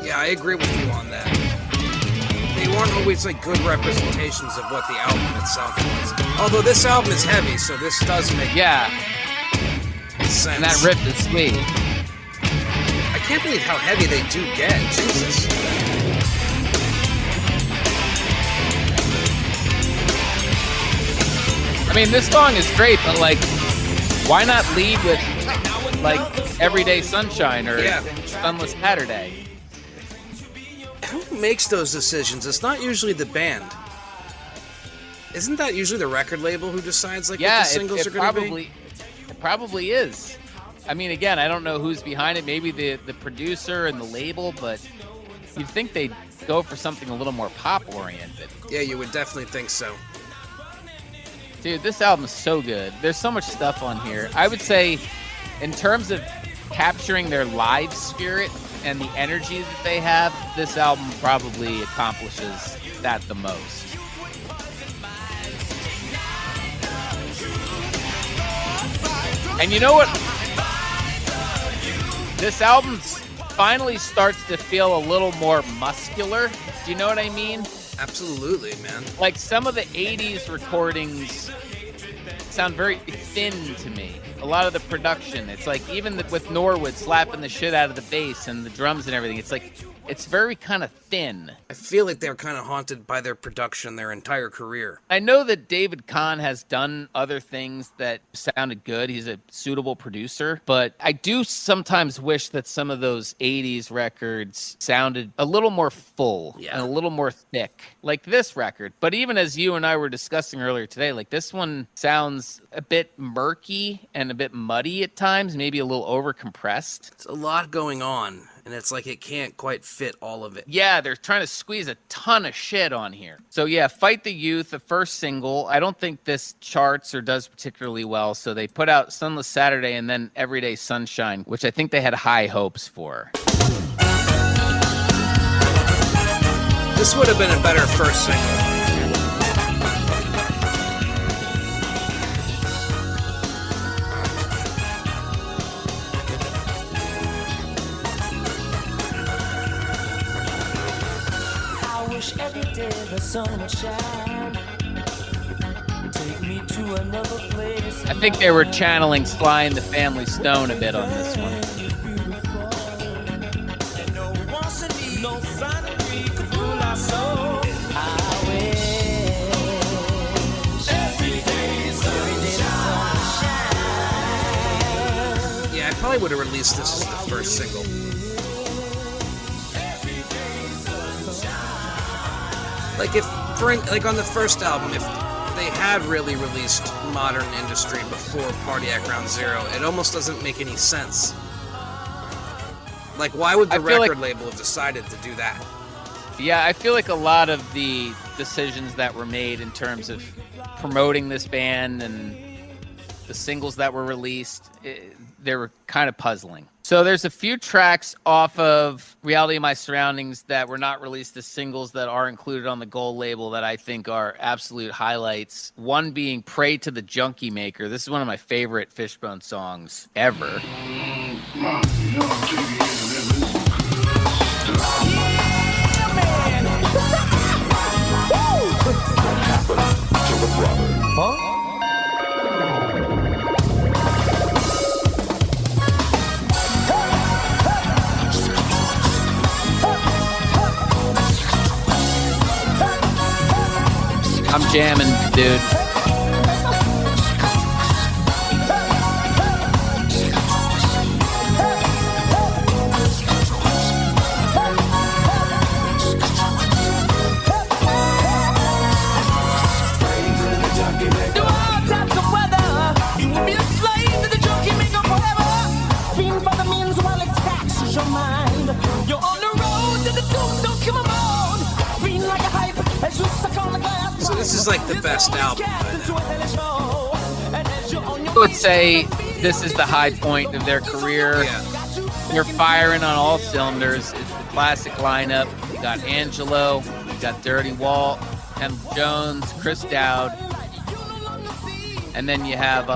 Yeah, I agree with you on that. They weren't always like good representations of what the album itself was. Although this album is heavy, so this does make sense.
And that riff is sweet.
I can't believe how heavy they do get. Jesus.
I mean, this song is great, but like, why not lead with like Everyday Sunshine or Sunless Saturday?
Who makes those decisions? It's not usually the band. Isn't that usually the record label who decides like what the singles are going to be?
It probably is. I mean, again, I don't know who's behind it. Maybe the producer and the label, but you'd think they'd go for something a little more pop-oriented.
Yeah, you would definitely think so.
Dude, this album is so good. There's so much stuff on here. I would say, in terms of capturing their live spirit and the energy that they have, this album probably accomplishes that the most. And you know what? This album finally starts to feel a little more muscular. Do you know what I mean?
Absolutely, man.
Like some of the 80s recordings sound very thin to me. A lot of the production, it's like even with Norwood slapping the shit out of the bass and the drums and everything, it's like it's very kind of thin.
I feel like they're kind of haunted by their production their entire career.
I know that David Kahn has done other things that sounded good. He's a suitable producer, but I do sometimes wish that some of those 80s records sounded a little more full and a little more thick, like this record. But even as you and I were discussing earlier today, like this one sounds a bit murky and a bit muddy at times, maybe a little over compressed.
It's a lot going on, and it's like it can't quite fit all of it.
Yeah, they're trying to squeeze a ton of shit on here. So yeah, Fight the Youth, the first single. I don't think this charts or does particularly well, so they put out Sunless Saturday and then Everyday Sunshine, which I think they had high hopes for.
This would have been a better first single.
Every day the sun would shine. Take me to another place.
I think they were channeling Sly and the Family Stone a bit on this one.
No sign of me could rule our soul. I wish every day sunshine.
probably would have released this as the first single. Like like on the first album, if they had really released Modern Industry before Party at Ground Zero, it almost doesn't make any sense. Like, why would the record label have decided to do that?
Yeah, I feel like a lot of the decisions that were made in terms of promoting this band and the singles that were released, they were kind of puzzling. So there's a few tracks off of Reality of My Surroundings that were not released as singles that are included on the Gold label that I think are absolute highlights. One being Pray to the Junkie Maker. This is one of my favorite Fishbone songs ever. I'm jamming, dude.
So this is like the best album.
I would say this is the high point of their career.
Yeah.
They're firing on all cylinders. It's the classic lineup. You got Angelo, you got Dirty Walt, Ken Jones, Chris Dowd, and then you have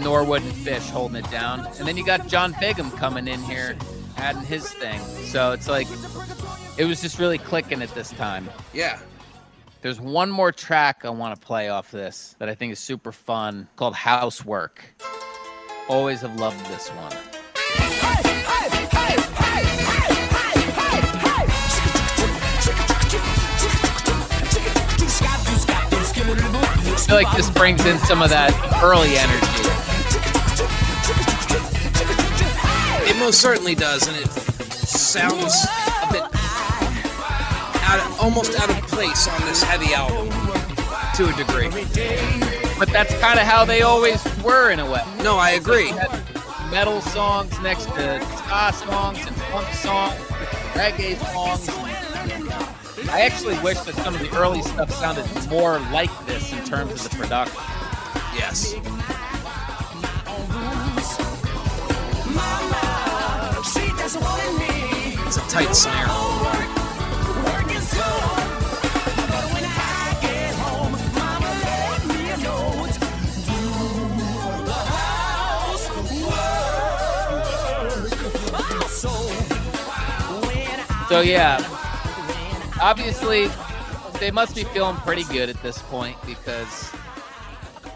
Norwood and Fish holding it down. And then you got John Bigham coming in here, adding his thing. So it's like, it was just really clicking at this time.
Yeah.
There's one more track I want to play off this that I think is super fun, called Housework. Always have loved this one. I feel like this brings in some of that early energy.
It most certainly does, and it sounds a bit almost out of place on this heavy album, to a degree.
But that's kind of how they always were in a way.
No, I agree.
Metal songs next to ska songs and funk songs, reggae songs. I actually wish that some of the early stuff sounded more like this in terms of the production.
Yes. It's a tight snare.
So yeah, obviously they must be feeling pretty good at this point because,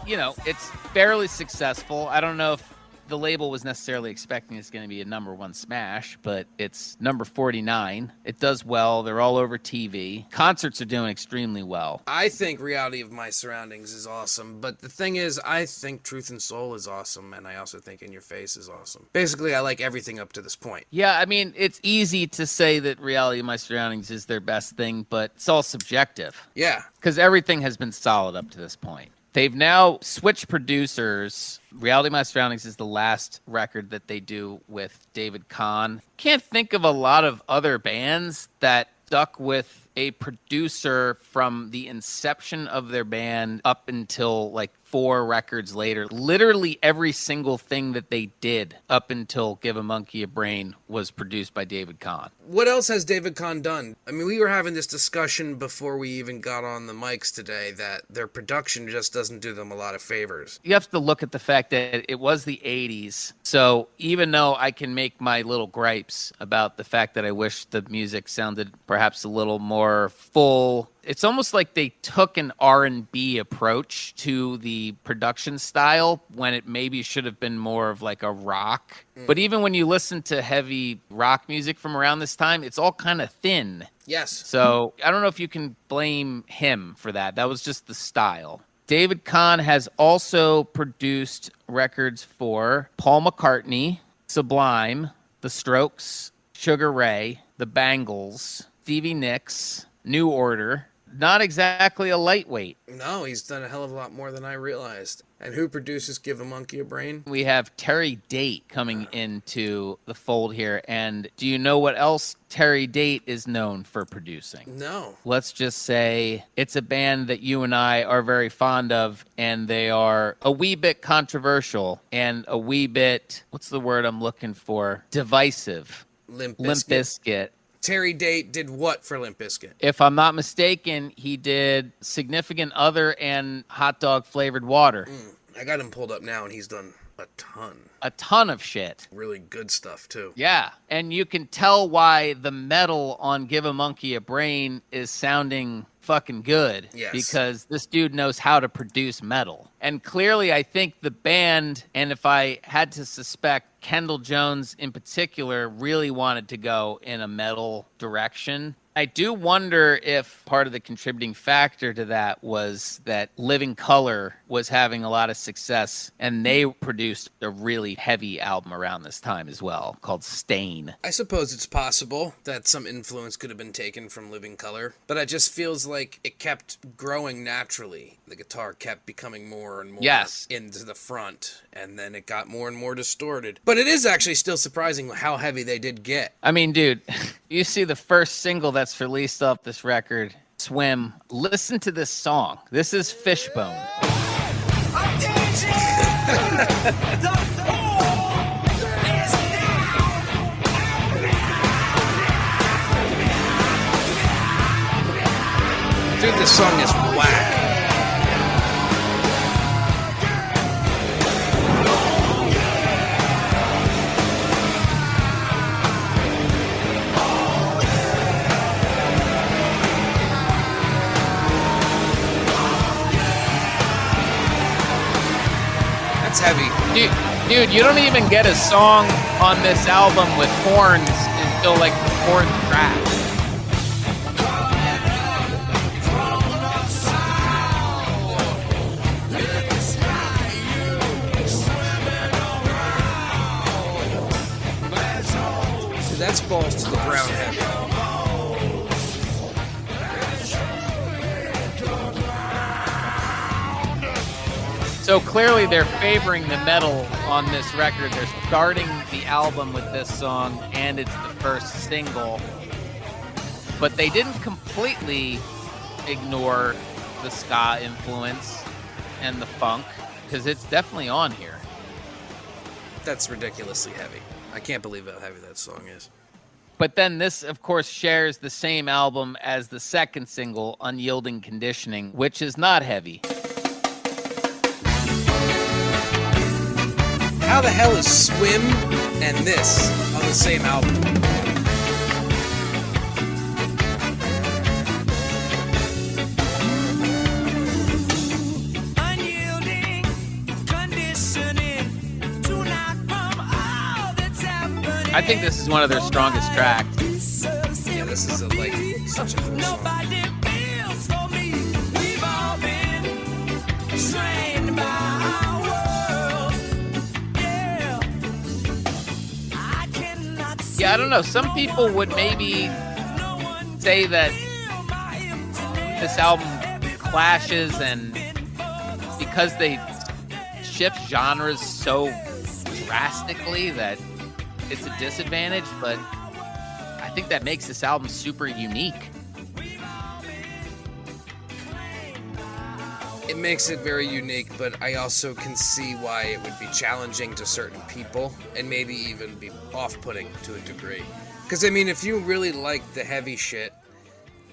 you know, it's fairly successful. I don't know if the label was necessarily expecting it's going to be a #1 smash, but it's number 49. It does well. They're all over TV. Concerts are doing extremely well.
I think Reality of My Surroundings is awesome, but the thing is, I think Truth and Soul is awesome, and I also think In Your Face is awesome. Basically, I like everything up to this point.
Yeah, I mean, it's easy to say that Reality of My Surroundings is their best thing, but it's all subjective.
Yeah.
Because everything has been solid up to this point. They've now switched producers. Reality of My Surroundings is the last record that they do with David Kahn. Can't think of a lot of other bands that stuck with a producer from the inception of their band up until like 4 records later. Literally every single thing that they did up until Give a Monkey a Brain was produced by David Kahn.
What else has David Kahn done? I mean, we were having this discussion before we even got on the mics today that their production just doesn't do them a lot of favors.
You have to look at the fact that it was the 80s. So even though I can make my little gripes about the fact that I wish the music sounded perhaps a little more full, it's almost like they took an R&B approach to the production style when it maybe should have been more of like a rock. But even when you listen to heavy rock music from around this time, it's all kind of thin.
Yes.
So I don't know if you can blame him for that. That was just the style. David Kahn has also produced records for Paul McCartney, Sublime, The Strokes, Sugar Ray, The Bangles, Stevie Nicks, New Order. Not exactly a lightweight.
No, he's done a hell of a lot more than I realized. And who produces Give a Monkey a Brain?
We have Terry Date coming into the fold here. And do you know what else Terry Date is known for producing?
No.
Let's just say it's a band that you and I are very fond of, and they are a wee bit controversial and a wee bit, what's the word I'm looking for? Divisive.
Limp
Limp
Bizkit.
Bizkit.
Terry Date did what for Limp Bizkit?
If I'm not mistaken, he did Significant Other and Hot Dog Flavored Water.
I got him pulled up now, and he's done a ton.
A ton of shit.
Really good stuff, too.
Yeah. And you can tell why the metal on Give a Monkey a Brain is sounding fucking good.
Yes.
Because this dude knows how to produce metal. And clearly, I think the band, and if I had to suspect, Kendall Jones in particular really wanted to go in a metal direction. I do wonder if part of the contributing factor to that was that Living Colour was having a lot of success, and they produced a really heavy album around this time as well called Stain.
I suppose it's possible that some influence could have been taken from Living Colour, but it just feels like it kept growing naturally. The guitar kept becoming more and more into the front, and then it got more and more distorted. But it is actually still surprising how heavy they did get.
I mean, dude, you see the first single that's released off this record, Swim. Listen to this song. This is Fishbone.
Dude, this song is whack. That's heavy.
Dude, you don't even get a song on this album with horns until like the fourth track.
Dude, that's balls to the ground heavy.
So clearly they're favoring the metal on this record. They're starting the album with this song, and it's the first single. But they didn't completely ignore the ska influence and the funk, because it's definitely on here.
That's ridiculously heavy. I can't believe how heavy that song is.
But then this, of course, shares the same album as the second single, Unyielding Conditioning, which is not heavy.
How the hell is Swim and this on the same album?
Unyielding, conditioning, do not come all that's happening.
I think this is one of their strongest tracks.
Yeah, this is such a cool song.
Nobody feels for me. We've all been trained by our world. Yeah. I cannot see
Yeah, I don't know. Some people would maybe
no one
say that
feel my emptiness.
this album clashes, and because they shift genres so drastically that it's a disadvantage, but I think that makes this album super unique.
It makes it very unique, but I also can see why it would be challenging to certain people and maybe even be off-putting to a degree. Because, I mean, if you really like the heavy shit,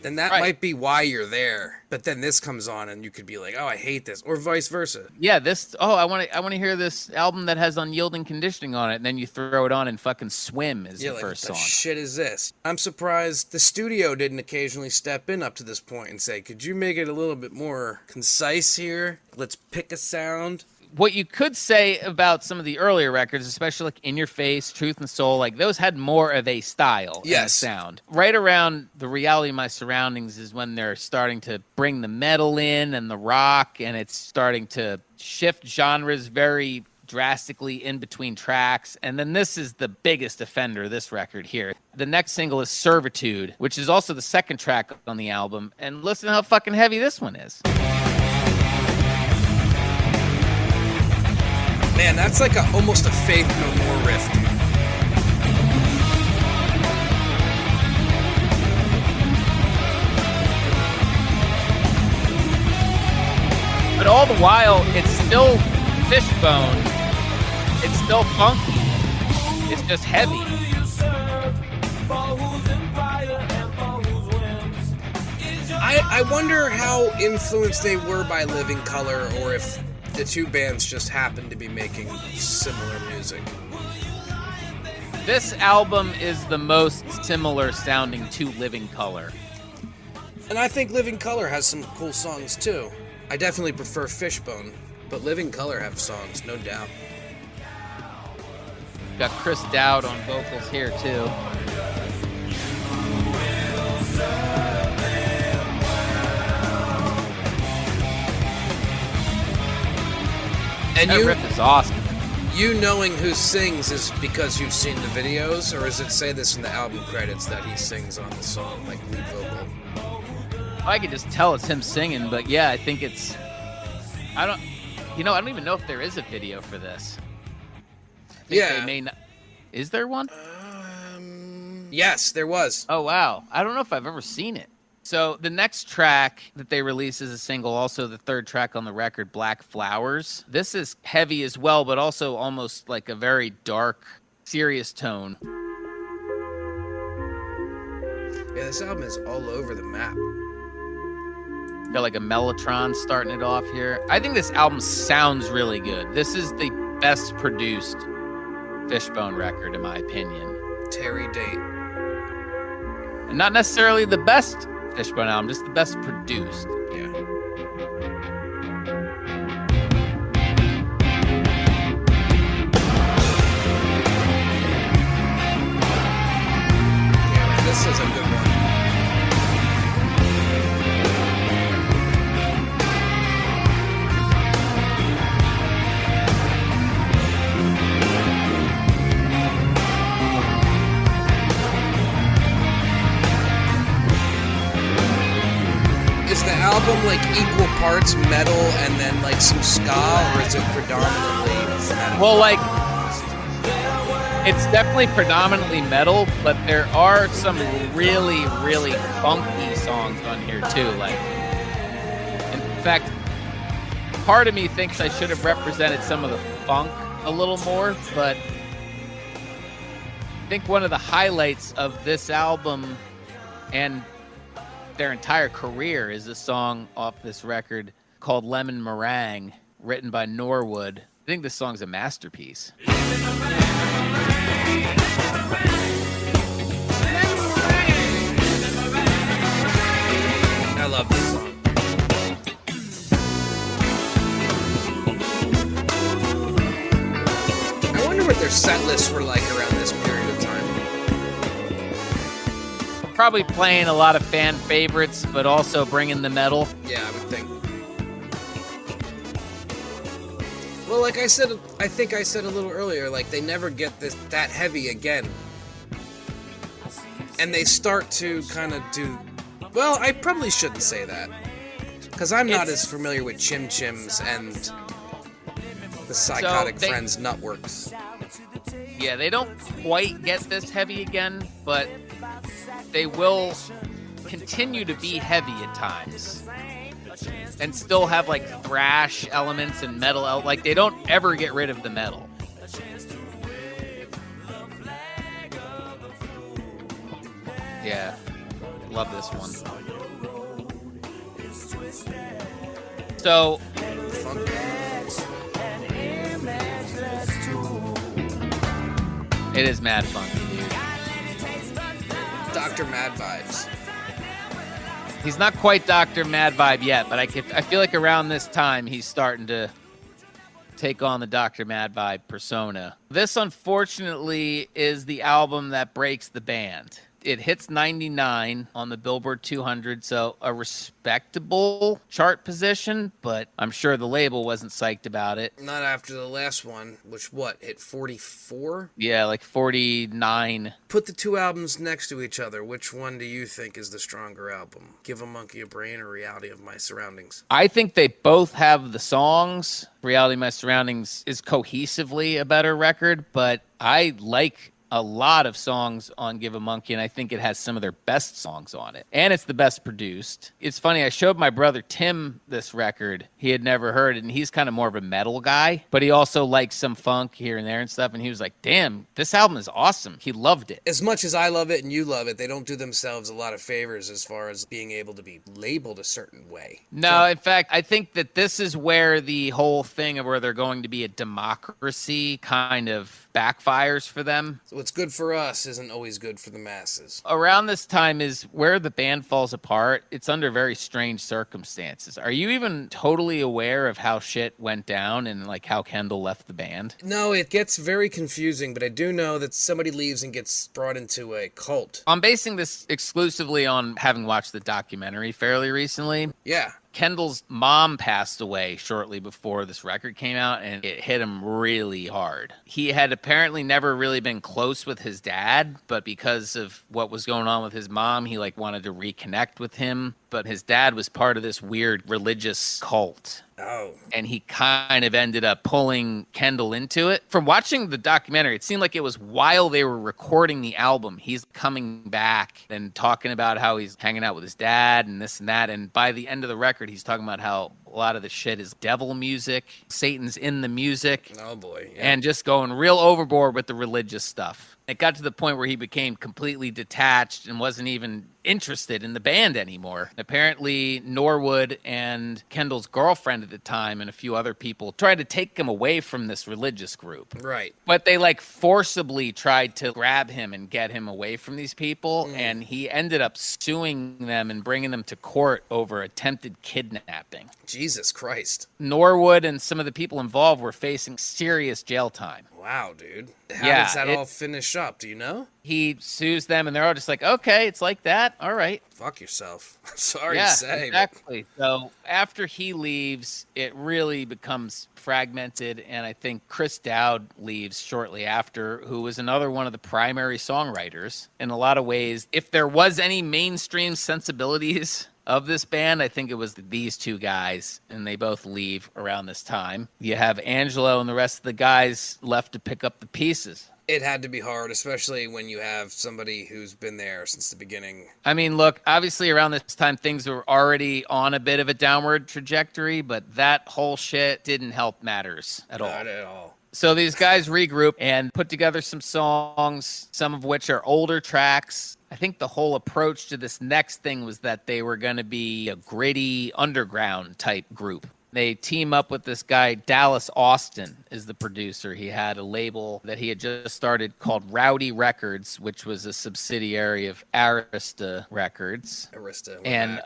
then that
Right.
might be why you're there. But then this comes on and you could be like, oh, I hate this, or vice versa.
Yeah, I want to hear this album that has Unyielding Conditioning on it, and then you throw it on and fucking Swim is
Yeah,
the
like,
first
what the
song.
shit is this? I'm surprised the studio didn't occasionally step in up to this point and say, could you make it a little bit more concise here? Let's pick a sound.
what you could say about some of the earlier records, especially like In Your Face, Truth and Soul, like those had more of a style and a
Yes.
sound. Right around The Reality of My Surroundings is when they're starting to bring the metal in and the rock, and it's starting to shift genres very drastically in between tracks. And then this is the biggest offender, this record here. The next single is Servitude, which is also the second track on the album. And listen to how fucking heavy this one is.
Man, that's like almost a Faith No More riff, dude.
But all the while, it's still Fishbone. It's still funky. It's just heavy.
I wonder how influenced they were by Living Colour, or if the two bands just happened to be making similar music.
This album is the most similar sounding to Living Colour.
And I think Living Colour has some cool songs too. I definitely prefer Fishbone, but Living Colour have songs, no doubt.
Got Chris Dowd on vocals here too.
And
That riff is awesome.
you knowing who sings is because you've seen the videos, or does it say this in the album credits that he sings on the song, like lead vocal?
I could just tell it's him singing, but yeah, I think it's... I don't even know if there is a video for this. I think
Yeah.
They may not... Is there one?
Yes, there was.
Oh, wow. I don't know if I've ever seen it. So the next track that they release is a single, also the third track on the record, Black Flowers. This is heavy as well, but also almost like a very dark, serious tone.
Yeah, this album is all over the map.
Got like a Mellotron starting it off here. I think this album sounds really good. This is the best produced Fishbone record, in my opinion.
Terry Date.
And not necessarily the best Fishbone album, just the best produced.
Yeah. Yeah, man, this is a good one. Is the album like equal parts metal and then like some ska, or is it predominantly metal?
Well, like, it's definitely predominantly metal, but there are some really, really funky songs on here too. Like, in fact, part of me thinks I should have represented some of the funk a little more, but I think one of the highlights of this album and their entire career is a song off this record called Lemon Meringue, written by Norwood. I think this song's a masterpiece.
I love this song. I wonder what their set lists were like around this period of time.
Probably playing a lot of fan favorites, but also bringing the metal.
Yeah, I would think. Well, like I said, I think I said a little earlier, like they never get that heavy again. And they start to kind of do... Well, I probably shouldn't say that. Because I'm not as familiar with Chim Chims and the Psychotic
So
Friends Nutworks.
Yeah, they don't quite get this heavy again, but they will continue to be heavy at times. And still have like thrash elements and metal. Like they don't ever get rid of the metal. Yeah, love this one. So, it is mad funky, dude.
Dr. Mad vibes.
He's not quite Dr. Mad Vibe yet, but I feel like around this time he's starting to take on the Dr. Mad Vibe persona. This, unfortunately, is the album that breaks the band. It hits 99 on the Billboard 200, so a respectable chart position, but I'm sure the label wasn't psyched about it.
Not after the last one, which hit 44?
Yeah, like 49.
Put the two albums next to each other. Which one do you think is the stronger album? Give a Monkey a Brain or Reality of My Surroundings?
I think they both have the songs. Reality of My Surroundings is cohesively a better record, but I like a lot of songs on Give a Monkey, and I think it has some of their best songs on it. And it's the best produced. It's funny, I showed my brother Tim this record. He had never heard it, and he's kind of more of a metal guy, but he also likes some funk here and there and stuff, and he was like, damn, this album is awesome. He loved it.
As much as I love it and you love it, they don't do themselves a lot of favors as far as being able to be labeled a certain way.
No, in fact, I think that this is where the whole thing of where they're going to be a democracy kind of backfires for them.
So what's good for us isn't always good for the masses.
Around this time is where the band falls apart. It's under very strange circumstances. Are you even totally aware of how shit went down and like how Kendall left the band?
No, it gets very confusing, but I do know that somebody leaves and gets brought into a cult.
I'm basing this exclusively on having watched the documentary fairly recently.
Yeah.
Kendall's mom passed away shortly before this record came out, and it hit him really hard. He had apparently never really been close with his dad, but because of what was going on with his mom, he wanted to reconnect with him. But his dad was part of this weird religious cult.
Oh.
And he kind of ended up pulling Kendall into it. From watching the documentary, it seemed like it was while they were recording the album, he's coming back and talking about how he's hanging out with his dad and this and that. And by the end of the record, he's talking about how a lot of the shit is devil music, Satan's in the music.
Oh, boy. Yeah.
And just going real overboard with the religious stuff. It got to the point where he became completely detached and wasn't even interested in the band anymore. Apparently, Norwood and Kendall's girlfriend at the time and a few other people tried to take him away from this religious group.
Right.
But they forcibly tried to grab him and get him away from these people. And he ended up suing them and bringing them to court over attempted kidnapping.
Jesus Christ.
Norwood and some of the people involved were facing serious jail time.
Wow, dude. How does that all finish up? Do you know?
He sues them, and they're all just like, okay, it's like that. All right.
Fuck yourself. Sorry to say.
Exactly. So after he leaves, it really becomes fragmented, and I think Chris Dowd leaves shortly after, who was another one of the primary songwriters. In a lot of ways, if there was any mainstream sensibilities of this band, I think it was these two guys, and they both leave around this time. You have Angelo and the rest of the guys left to pick up the pieces.
It had to be hard, especially when you have somebody who's been there since the beginning.
I mean, look, obviously around this time, things were already on a bit of a downward trajectory, but that whole shit didn't help matters at all.
Not at all.
So these guys regroup and put together some songs, some of which are older tracks. I think the whole approach to this next thing was that they were going to be a gritty underground type group. They team up with this guy, Dallas Austin is the producer. He had a label that he had just started called Rowdy Records, which was a subsidiary of Arista Records. And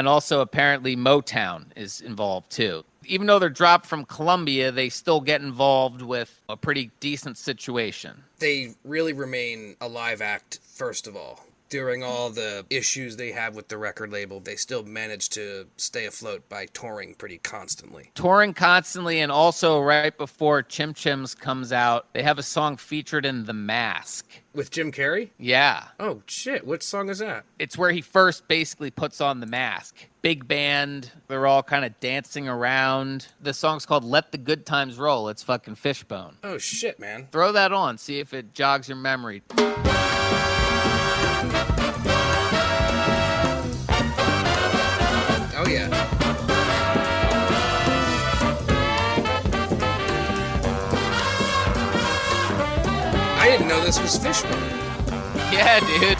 also apparently Motown is involved too. Even though they're dropped from Columbia, they still get involved with a pretty decent situation.
They really remain a live act, first of all. During all the issues they have with the record label, they still manage to stay afloat by touring pretty constantly.
Touring constantly, and also right before Chim Chims comes out, they have a song featured in The Mask.
With Jim Carrey?
Yeah.
Oh, shit. Which song is that?
It's where he first basically puts on the mask. Big band. They're all kind of dancing around. The song's called Let the Good Times Roll. It's fucking Fishbone.
Oh, shit, man.
Throw that on. See if it jogs your memory.
Oh, yeah. I didn't know this was Fishbone.
Yeah, dude.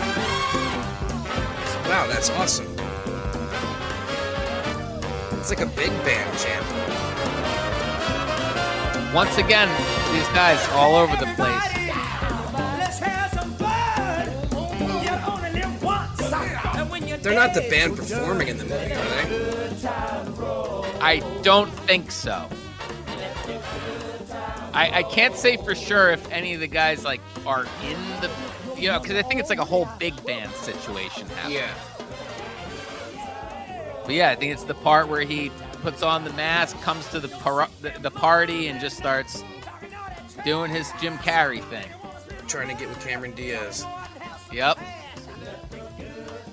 Wow, that's awesome. It's like a big band jam.
Once again, these guys all over the place.
They're not the band performing in the movie, are they?
I don't think so. I can't say for sure if any of the guys like are in the, because I think it's like a whole big band situation happening.
Yeah.
But yeah, I think it's the part where he puts on the mask, comes to the party, and just starts doing his Jim Carrey thing.
Trying to get with Cameron Diaz.
Yep.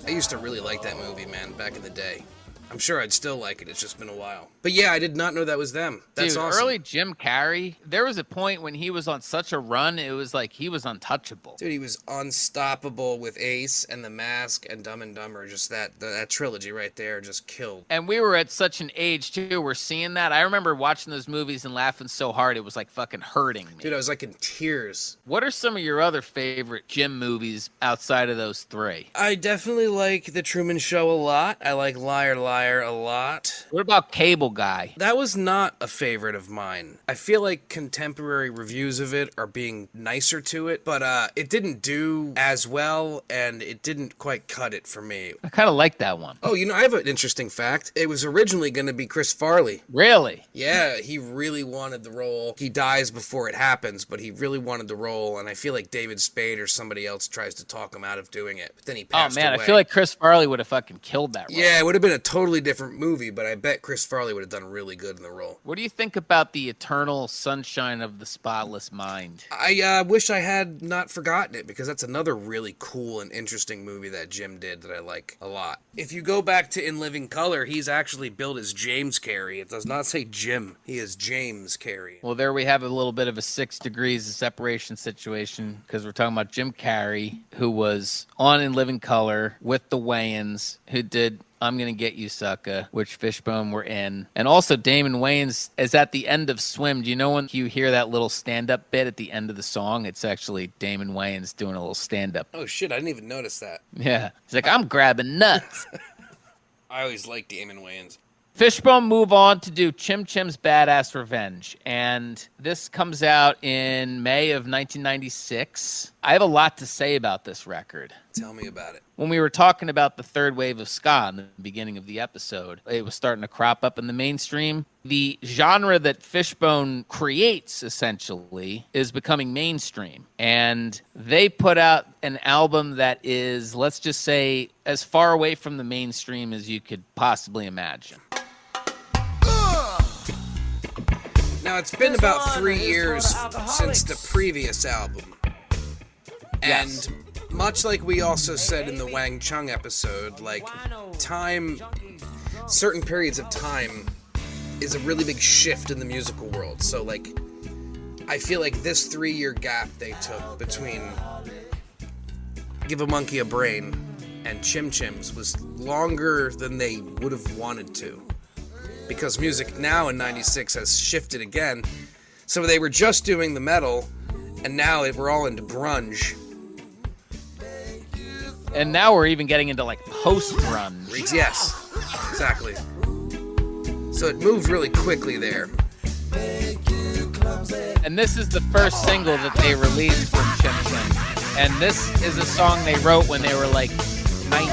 I used to really like that movie, man, back in the day. I'm sure I'd still like it. It's just been a while. But yeah, I did not know that was them. That's
Dude,
awesome.
early Jim Carrey, there was a point when he was on such a run, it was like he was untouchable.
Dude, he was unstoppable with Ace and The Mask and Dumb and Dumber. Just that trilogy right there just killed.
And we were at such an age, too, we're seeing that. I remember watching those movies and laughing so hard, it was like fucking hurting me.
Dude, I was like in tears.
What are some of your other favorite Jim movies outside of those three?
I definitely like The Truman Show a lot. I like Liar Liar a lot.
What about Cable Guy?
That was not a favorite of mine. I feel like contemporary reviews of it are being nicer to it, but it didn't do as well, and it didn't quite cut it for me.
I kind of like that one.
Oh, I have an interesting fact. It was originally going to be Chris Farley.
Really?
Yeah, he really wanted the role. He dies before it happens, but he really wanted the role, and I feel like David Spade or somebody else tries to talk him out of doing it. But then he passed away.
I feel like Chris Farley would have fucking killed that role.
Yeah, it would have been a totally different movie, but I bet Chris Farley would have done really good in the role.
What do you think about the Eternal Sunshine of the Spotless Mind?
I wish I had not forgotten it, because that's another really cool and interesting movie that Jim did that I like a lot. If you go back to In Living Color, he's actually billed as James Carey. It does not say Jim. He is James Carey.
Well, there we have a little bit of a 6 degrees of separation situation, because we're talking about Jim Carrey, who was on In Living Color with the Wayans, who did I'm Gonna Get You, Sucker, which Fishbone were in. And also Damon Wayans is at the end of Swim. Do you know when you hear that little stand-up bit at the end of the song? It's actually Damon Wayans doing a little stand-up.
Oh, shit, I didn't even notice that.
Yeah. He's like, I'm grabbing nuts.
I always liked Damon Wayans.
Fishbone move on to do Chim Chim's Badass Revenge, and this comes out in May of 1996. I have a lot to say about this record.
Tell me about it.
When we were talking about the third wave of ska in the beginning of the episode, it was starting to crop up in the mainstream. The genre that Fishbone creates, essentially, is becoming mainstream. And they put out an album that is, let's just say, as far away from the mainstream as you could possibly imagine.
Now, it's been about 3 years since the previous album. And
Yes.
much like we also said in the Wang Chung episode, like, time, certain periods of time is a really big shift in the musical world. So, like, I feel like this 3-year gap they took between Give a Monkey a Brain and Chim Chims was longer than they would have wanted to. Because music now in 96 has shifted again. So they were just doing the metal, and now we're all into grunge.
And now we're even getting into like post-grunge.
Yes, exactly. So it moved really quickly there.
And this is the first single that they released from Chim Chim. And this is a song they wrote when they were like 19.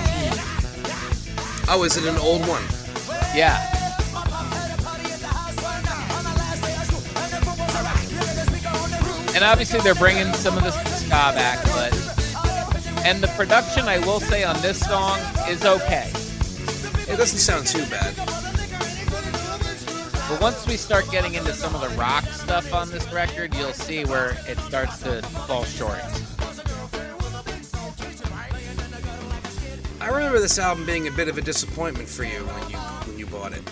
Oh, is it an old one?
Yeah. And obviously they're bringing some of the ska back, and the production, I will say, on this song is okay.
It doesn't sound too bad.
But once we start getting into some of the rock stuff on this record, you'll see where it starts to fall short.
I remember this album being a bit of a disappointment for you when you bought it.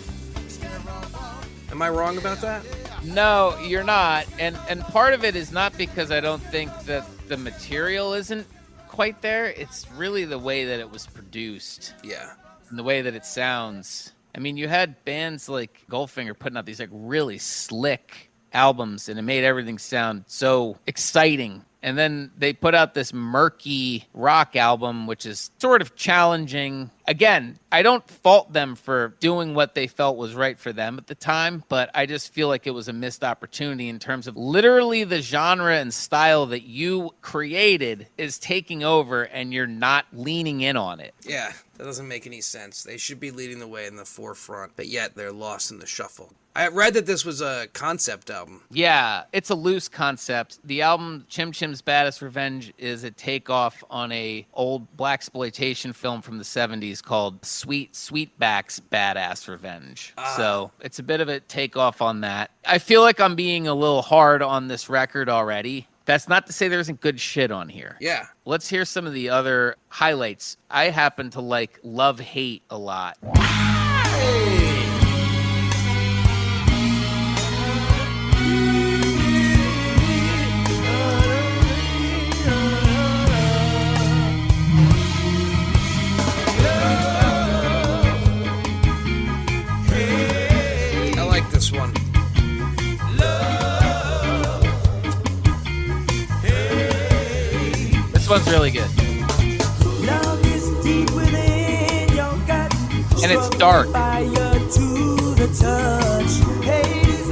Am I wrong about that?
No, you're not. And part of it is not because I don't think that the material isn't quite there. It's really the way that it was produced.
Yeah.
And the way that it sounds. I mean, you had bands like Goldfinger putting out these like really slick albums, and it made everything sound so exciting. And then they put out this murky rock album, which is sort of challenging. Again, I don't fault them for doing what they felt was right for them at the time, but I just feel like it was a missed opportunity in terms of literally the genre and style that you created is taking over and you're not leaning in on it.
Yeah, That doesn't make any sense. They should be leading the way in the forefront, but yet they're lost in the shuffle. I read that this was a concept album.
Yeah, it's a loose concept. The album Chim Chim's Badass Revenge is a takeoff on a old blaxploitation film from the 70s called Sweetback's Badass Revenge. So it's a bit of a takeoff on that. I feel like I'm being a little hard on this record already. That's not to say there isn't good shit on here.
Yeah.
Let's hear some of the other highlights. I happen to like Love Hate a lot.
I like this one.
This one's really good. And it's dark.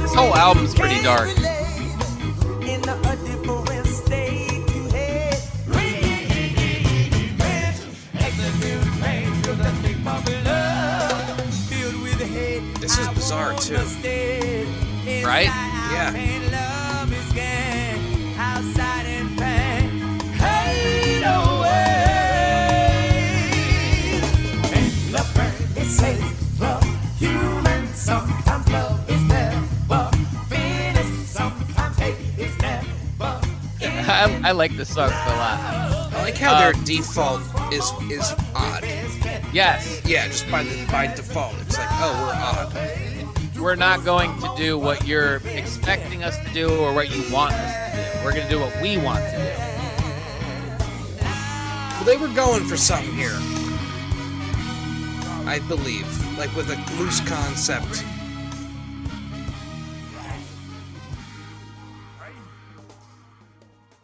This whole album's pretty dark.
This is bizarre too.
Right?
Yeah.
I like this song a lot.
I like how their default is odd.
Yes,
Yeah, just by default, it's like, oh, we're odd.
we're not going to do what you're expecting us to do or what you want us to do. We're going to do what we want to do.
Well, they were going for something here, I believe, like with a loose concept.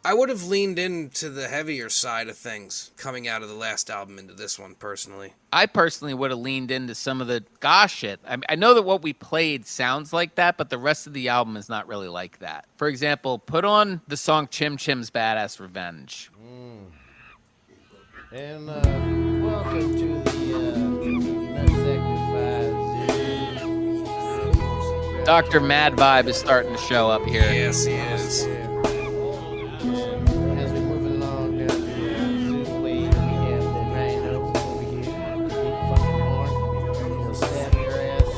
I would have leaned into the heavier side of things coming out of the last album into this one, personally.
I personally would have leaned into some of the gosh shit. I know that what we played sounds like that, but the rest of the album is not really like that. For example, put on the song Chim Chim's Badass Revenge.
And welcome to the
Dr. Mad Vibe is starting to show up here.
Yes, he is.
As we move along down the Zoom lane, we have the rhino over here. Big fucking horn. He'll stab your ass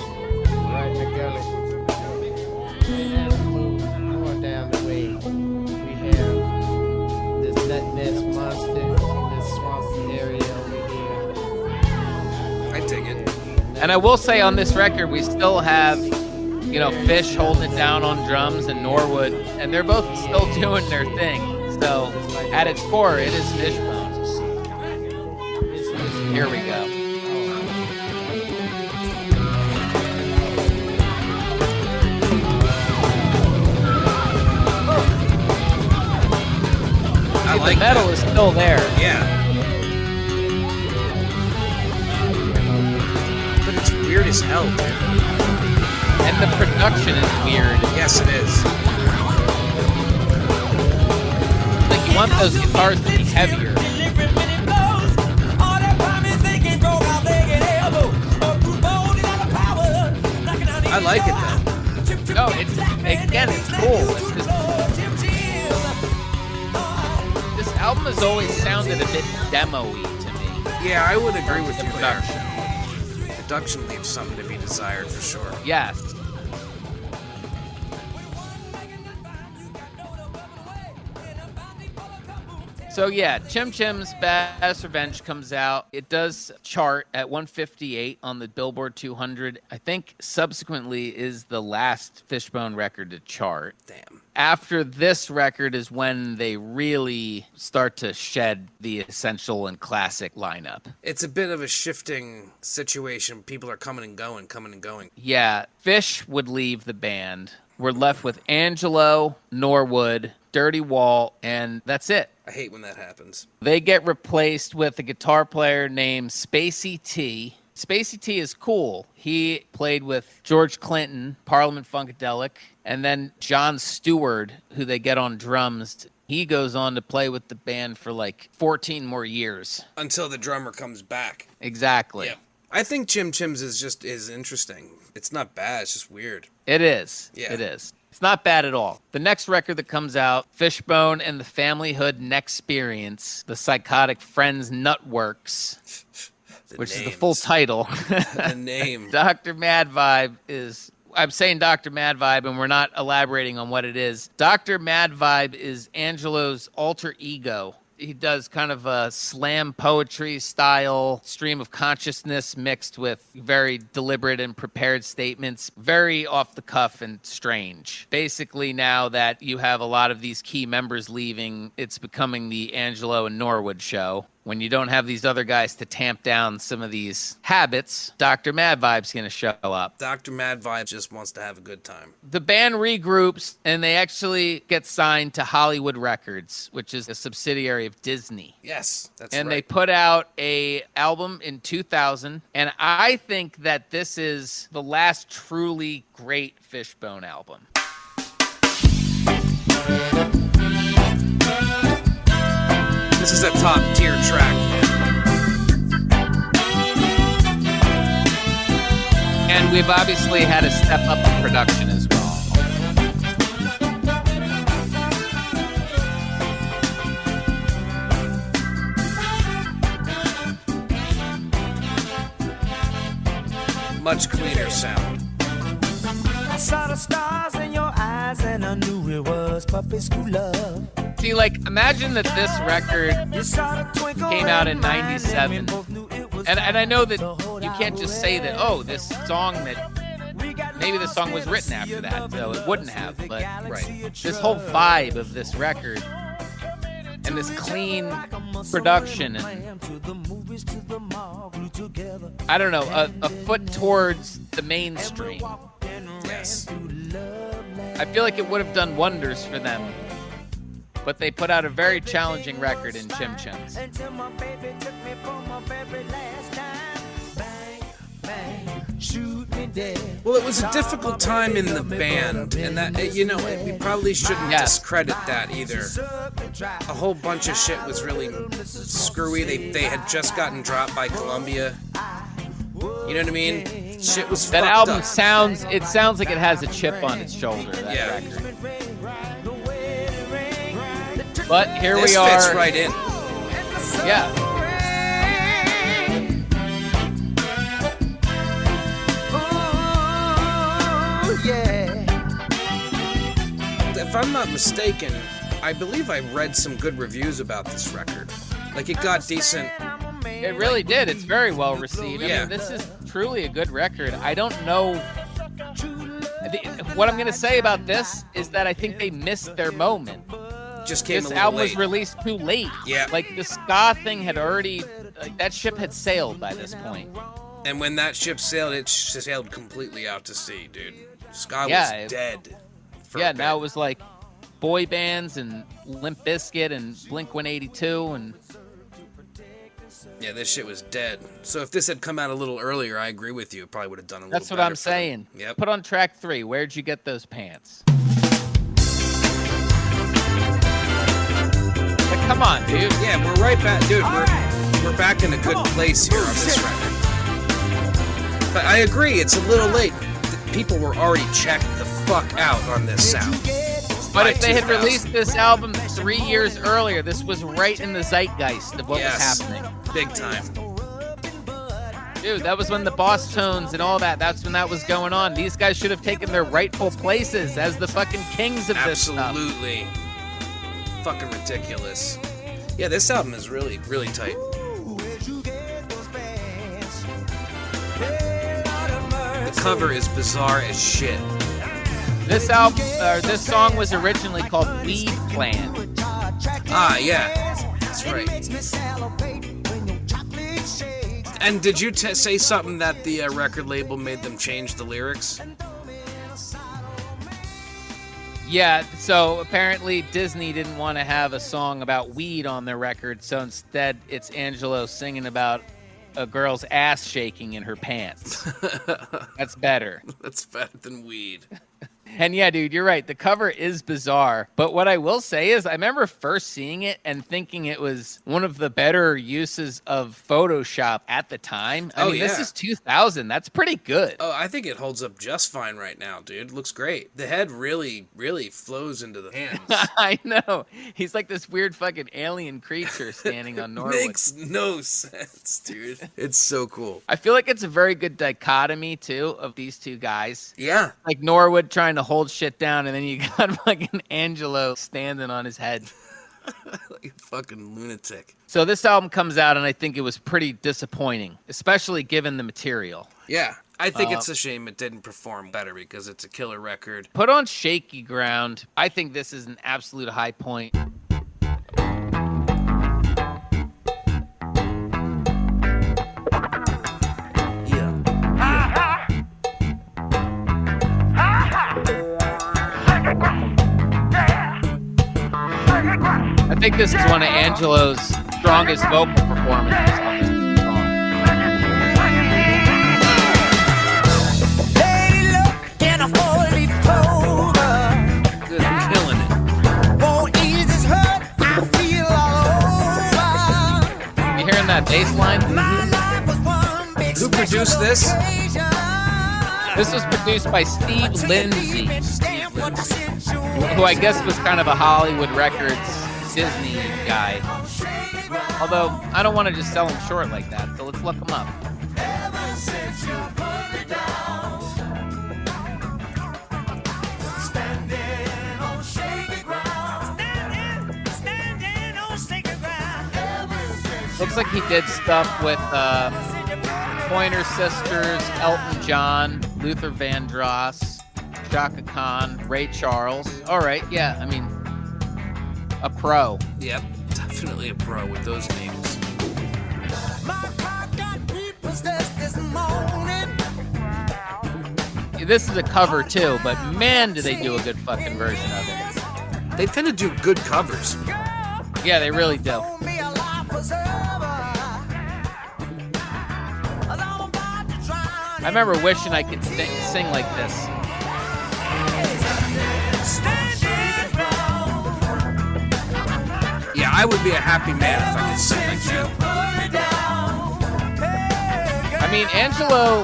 right in the gullet. And as we move more down the way, we have this nut nest monster in this swampy area over here.
I dig it.
And I will say on this record, we still have, Fish holding it down on drums and Norwood, and they're both still doing their thing. So at its core, it is Fishbone. Here we go.
I like
The metal
that.
is still there.
Yeah. But it's weird as hell, dude.
And the production is weird.
Yes, it is.
Like, you want those guitars to be heavier.
I like it though.
No, it's cool. It's just, this album has always sounded a bit demo-y to me.
Yeah, I would agree with
The
you there.
production.
Production leaves something to be desired for sure.
Yes. So yeah, Chim Chim's Badass Revenge comes out. It does chart at 158 on the Billboard 200. I think subsequently is the last Fishbone record to chart.
Damn.
After this record is when they really start to shed the essential and classic lineup.
It's a bit of a shifting situation. People are coming and going, coming and going.
Yeah, Fish would leave the band. We're left with Angelo, Norwood, Dirty Walt, and that's it.
I hate when that happens.
They get replaced with a guitar player named Spacey T. Spacey T is cool. He played with George Clinton, Parliament Funkadelic, and then John Stewart, who they get on drums he goes on to play with the band for like 14 more years.
Until the drummer comes back.
Exactly.
Yeah. I think Chim Chims is interesting. It's not bad. It's just weird.
It is.
Yeah.
It is. It's not bad at all. The next record that comes out, Fishbone and the Family Hood Nexperience, The Psychotic Friends Nutworks, which is the full title.
The name.
Dr. Mad Vibe is... I'm saying Dr. Mad Vibe, and we're not elaborating on what it is. Dr. Mad Vibe is Angelo's alter ego. He does kind of a slam poetry style stream of consciousness mixed with very deliberate and prepared statements, very off the cuff and strange. Basically, now that you have a lot of these key members leaving, it's becoming the Angelo and Norwood show. When you don't have these other guys to tamp down some of these habits, Dr. Mad Vibe's going to show up.
Dr. Mad Vibe just wants to have a good time.
The band regroups, and they actually get signed to Hollywood Records, which is a subsidiary of Disney.
Yes, that's
And
right.
they put out a album in 2000, and I think that this is the last truly great Fishbone album.
This is a top tier track,
And we've obviously had to step up the production as well.
Much cleaner sound.
I saw the stars in your eyes and I knew it was puppy school love.
See, like, imagine that this record came out in 97. And I know that you can't just say that, oh, this song that, maybe this song was written after that, so it wouldn't have, but
Right.
this whole vibe of this record and this clean production and, I don't know, a foot towards the mainstream.
Yes.
I feel like it would have done wonders for them, but they put out a very challenging record in Chim Chims.
Well, it was a difficult time in the band, and that, you know, we probably shouldn't
Yes.
discredit that either. A whole bunch of shit was really screwy. They had just gotten dropped by Columbia. You know what I mean? Shit was
That
fucked
album
up.
sounds like it has a chip on its shoulder, that
Yeah.
record. But here
This
we are.
fits right in.
Yeah.
If I'm not mistaken, I believe I read some good reviews about this record. Like, it got decent.
It really did. It's very well received. I
Yeah.
mean, this is truly a good record. I don't know. What I'm going to say about this is that I think they missed their moment.
Just came
This
a little
album
late.
was released too late.
Yeah.
Like, the ska thing had already, like, that ship had sailed by this point.
And when that ship sailed, it sailed completely out to sea, dude. Ska
Yeah,
was dead. For a
Yeah,
bit.
now it was like boy bands and Limp Bizkit and Blink-182 and
Yeah, this shit was dead. So if this had come out a little earlier, I agree with you. It probably would have done a little
that's what
better
I'm
for them.
saying.
Yep.
Put on track 3. Where'd you get those pants? Like, come on, dude.
Yeah, we're right back, dude. We're back in a good place here on this record. But I agree, it's a little late. People were already checked the fuck out on this sound.
But
By
if they had
2000.
released this album 3 years earlier, this was right in the zeitgeist of what was happening.
Big time.
Dude, that was when the Boss Tones and all that's when that was going on. These guys should have taken their rightful places as the fucking kings of this stuff.
Absolutely. Fucking ridiculous. Yeah, this album is really, really tight. The cover is bizarre as shit.
This album, or this song was originally called Weed Plan.
Ah, yeah. That's right. And did you say something that the record label made them change the lyrics?
Yeah, so apparently Disney didn't want to have a song about weed on their record, so instead it's Angelo singing about a girl's ass shaking in her pants. That's better.
That's better than weed.
And yeah, dude, you're right. The cover is bizarre. But what I will say is I remember first seeing it and thinking it was one of the better uses of Photoshop at the time. I mean, this is 2000. That's pretty good.
Oh, I think it holds up just fine right now, dude. Looks great. The head really, really flows into the hands.
I know. He's like this weird fucking alien creature standing on Norwood.
Makes no sense, dude. It's so cool.
I feel like it's a very good dichotomy, too, of these two guys.
Yeah.
Like Norwood trying to hold shit down, and then you got fucking Angelo standing on his head.
Like a fucking lunatic.
So this album comes out, and I think it was pretty disappointing, especially given the material.
Yeah. I think it's a shame it didn't perform better because it's a killer record.
Put on Shaky Ground. I think this is an absolute high point. I think this is one of Angelo's strongest vocal performances on this song.
Lady, look in a four-leaf clover.
Good, I'm killing it.
Won't ease this hurt I feel all over.
You hearing that bass line?
My life was one big
Who produced
special
this?
occasion.
This was produced by Steve Lindsay, who I guess was kind of a Hollywood Records Disney guy. Although, I don't want to just sell him short like that, so let's look him up. Looks like he did stuff with Pointer Sisters, Elton John, Luther Vandross, Chaka Khan, Ray Charles. All right, yeah, I mean, a pro.
Yep, definitely a pro with those names.
My heart got repossessed this morning.
This is a cover too, but man, do they do a good fucking version of it.
They tend to do good covers.
Yeah, they really do.
Told me a life was over. I'm about to drown.
I remember wishing I could sing like this.
Standing ground.
Yeah, I would be a happy man if I could sing like that.
I mean, Angelo,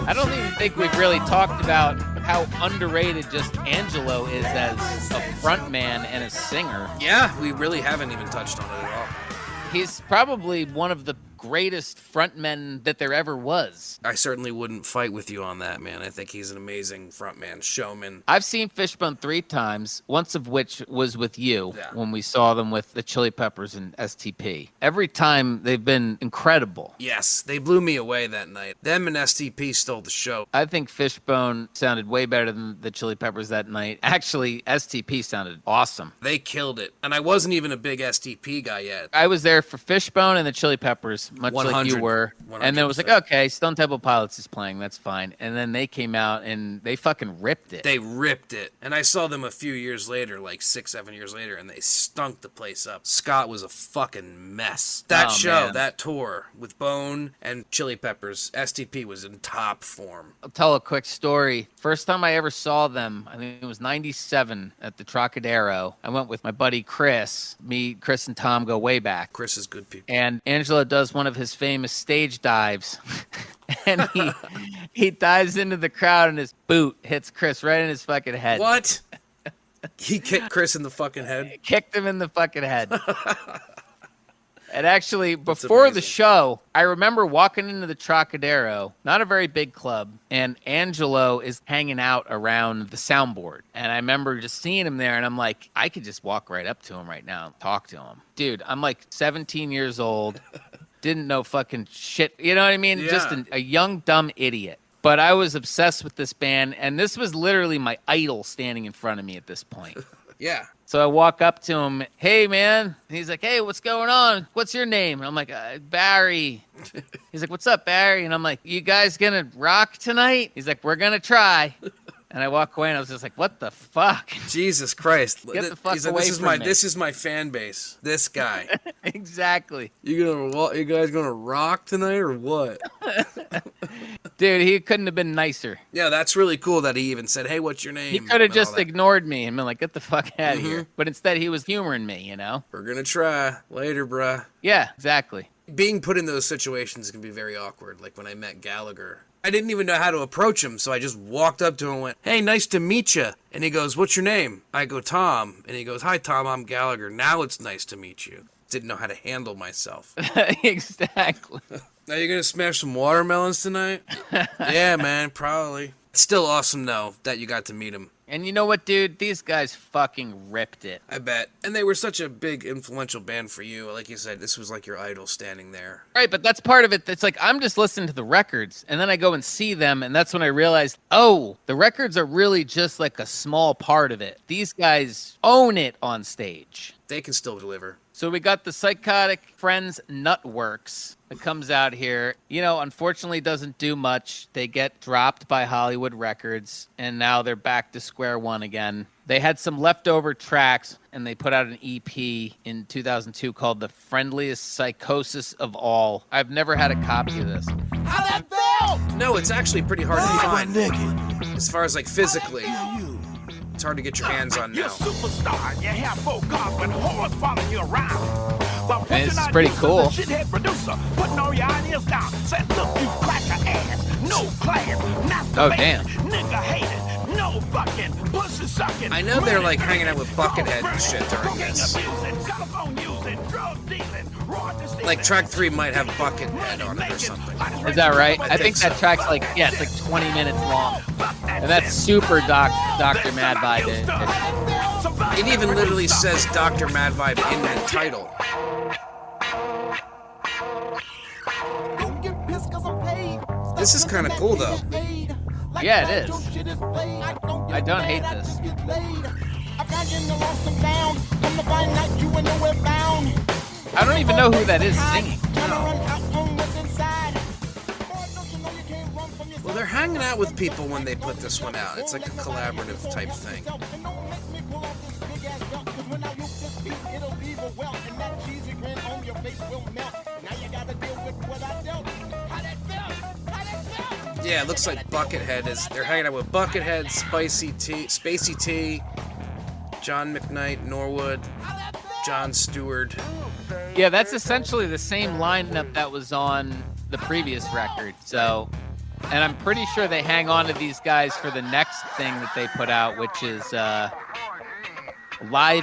I don't even think we've really talked about how underrated just Angelo is as a frontman and a singer.
Yeah, we really haven't even touched on it at all.
He's probably one of the greatest frontmen that there ever was.
I certainly wouldn't fight with you on that, man. I think he's an amazing frontman, showman.
I've seen Fishbone 3 times, once of which was with you
Yeah.
when we saw them with the Chili Peppers and STP. Every time they've been incredible.
Yes, they blew me away that night. Them and STP stole the show.
I think Fishbone sounded way better than the Chili Peppers that night. Actually, STP sounded awesome.
They killed it. And I wasn't even a big STP guy yet.
I was there for Fishbone and the Chili Peppers, much like you
100.
were. And then it was like,
100%.
okay, Stone Temple Pilots is playing, that's fine. And then they came out and they fucking ripped it.
They ripped it. And I saw them a few years later, like 6-7 years later, and they stunk the place up. Scott was a fucking mess. That
Oh,
show,
man.
that tour with Bone and Chili Peppers, STP was in top form.
I'll tell a quick story. First time I ever saw them, I think it was 97 at the Trocadero. I went with my buddy Chris. Me, Chris, and Tom go way back.
Chris is good people.
And Angelo does one of his famous stage dives. And he dives into the crowd and his boot hits Chris right in his fucking head.
What? He kicked Chris in the fucking head?
Kicked him in the fucking head. And actually, before the
amazing.
show, I remember walking into the Trocadero, not a very big club, and Angelo is hanging out around the soundboard. And I remember just seeing him there, and I'm like, I could just walk right up to him right now and talk to him. Dude, I'm like 17 years old, didn't know fucking shit. You know what I mean?
Yeah.
Just a young, dumb idiot. But I was obsessed with this band, and this was literally my idol standing in front of me at this point.
Yeah.
So I walk up to him, hey, man. And he's like, hey, what's going on? What's your name? And I'm like, Barry. He's like, what's up, Barry? And I'm like, you guys gonna rock tonight? He's like, we're gonna try. And I walk away, and I was just like, what the fuck?
Jesus Christ.
Get the fuck
He's like,
away
this is
from
my
me."
This is my fan base. This guy.
Exactly.
You guys gonna rock tonight or what?
Dude, he couldn't have been nicer.
Yeah, that's really cool that he even said, hey, what's your name?
He could have
and all
just
that.
ignored me and been like, get the fuck out of here. But instead, he was humoring me, you know?
We're gonna try. Later, bruh.
Yeah, exactly.
Being put in those situations can be very awkward. Like when I met Gallagher. I didn't even know how to approach him, so I just walked up to him and went, hey, nice to meet you. And he goes, what's your name? I go, Tom. And he goes, hi, Tom, I'm Gallagher. Now it's nice to meet you. Didn't know how to handle myself.
Exactly.
Are you gonna smash some watermelons tonight? Yeah, man, probably. Still awesome, though, that you got to meet him.
And you know what, dude? These guys fucking ripped it.
I bet. And they were such a big, influential band for you. Like you said, this was like your idol standing there.
Right, but that's part of it. It's like I'm just listening to the records, and then I go and see them, and that's when I realized, oh, the records are really just like a small part of it. These guys own it on stage.
They can still deliver.
So we got the Psychotic Friends Nutworks that comes out here. You know, unfortunately doesn't do much. They get dropped by Hollywood Records, and now they're back to square one again. They had some leftover tracks, and they put out an EP in 2002 called The Friendliest Psychosis of All. I've never had a copy of this.
How that felt?
No, it's actually pretty hard to find. As far as like physically, it's hard to get your hands on
You're a
now.
superstar. You have full guards and whores following you around. But
Man, this is
what you're not
pretty
used to
cool.
the shithead producer putting all your ideas down. Said, look, you cracker ass. No class.
Oh,
Masturbating,
damn.
Nigga hating. No fucking. Pussy sucking.
I know they're like hanging out with Buckethead and shit during this. Like track 3 might have Buckethead on it or something.
Is that right? I think
so.
that track's like, yeah, it's like 20 minutes long. And that's super Dr. Mad Vibe.
It even literally says Dr. Mad Vibe in the title. This is kind of cool though.
Yeah, it is. I don't hate this. I don't even know who that is singing.
Well, they're hanging out with people when they put this one out. It's like a collaborative type thing. Yeah, it looks like Buckethead is. They're hanging out with Buckethead, Spacey T, John McKnight, Norwood, John Stewart.
Yeah, that's essentially the same lineup that was on the previous record. So, and I'm pretty sure they hang on to these guys for the next thing that they put out, which is Live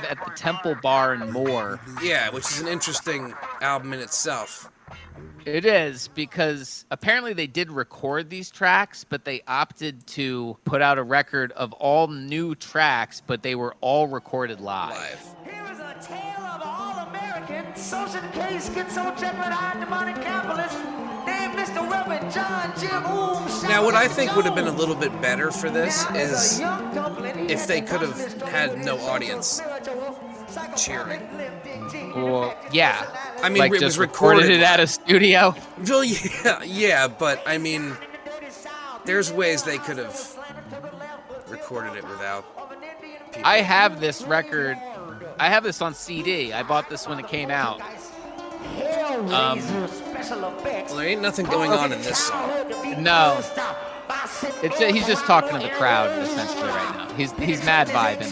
at the Temple Bar and More.
Yeah, which is an interesting album in itself.
It is, because apparently they did record these tracks, but they opted to put out a record of all new tracks, but they were all recorded live.
Here is a tale of an all-American social case schizo-jeopardized demonic capitalist named Mr. Reverend John Jim Oom.
Now, what I think would have been a little bit better for this is if they could have had no audience cheering.
Well, yeah.
I mean,
like
it
just
was recorded
it at a studio.
Well, yeah, but I mean, there's ways they could have recorded it without people.
I have this record. I have this on CD. I bought this when it came out.
Well, there ain't nothing going on in this song.
No. He's just talking to the crowd essentially right now. He's mad vibing.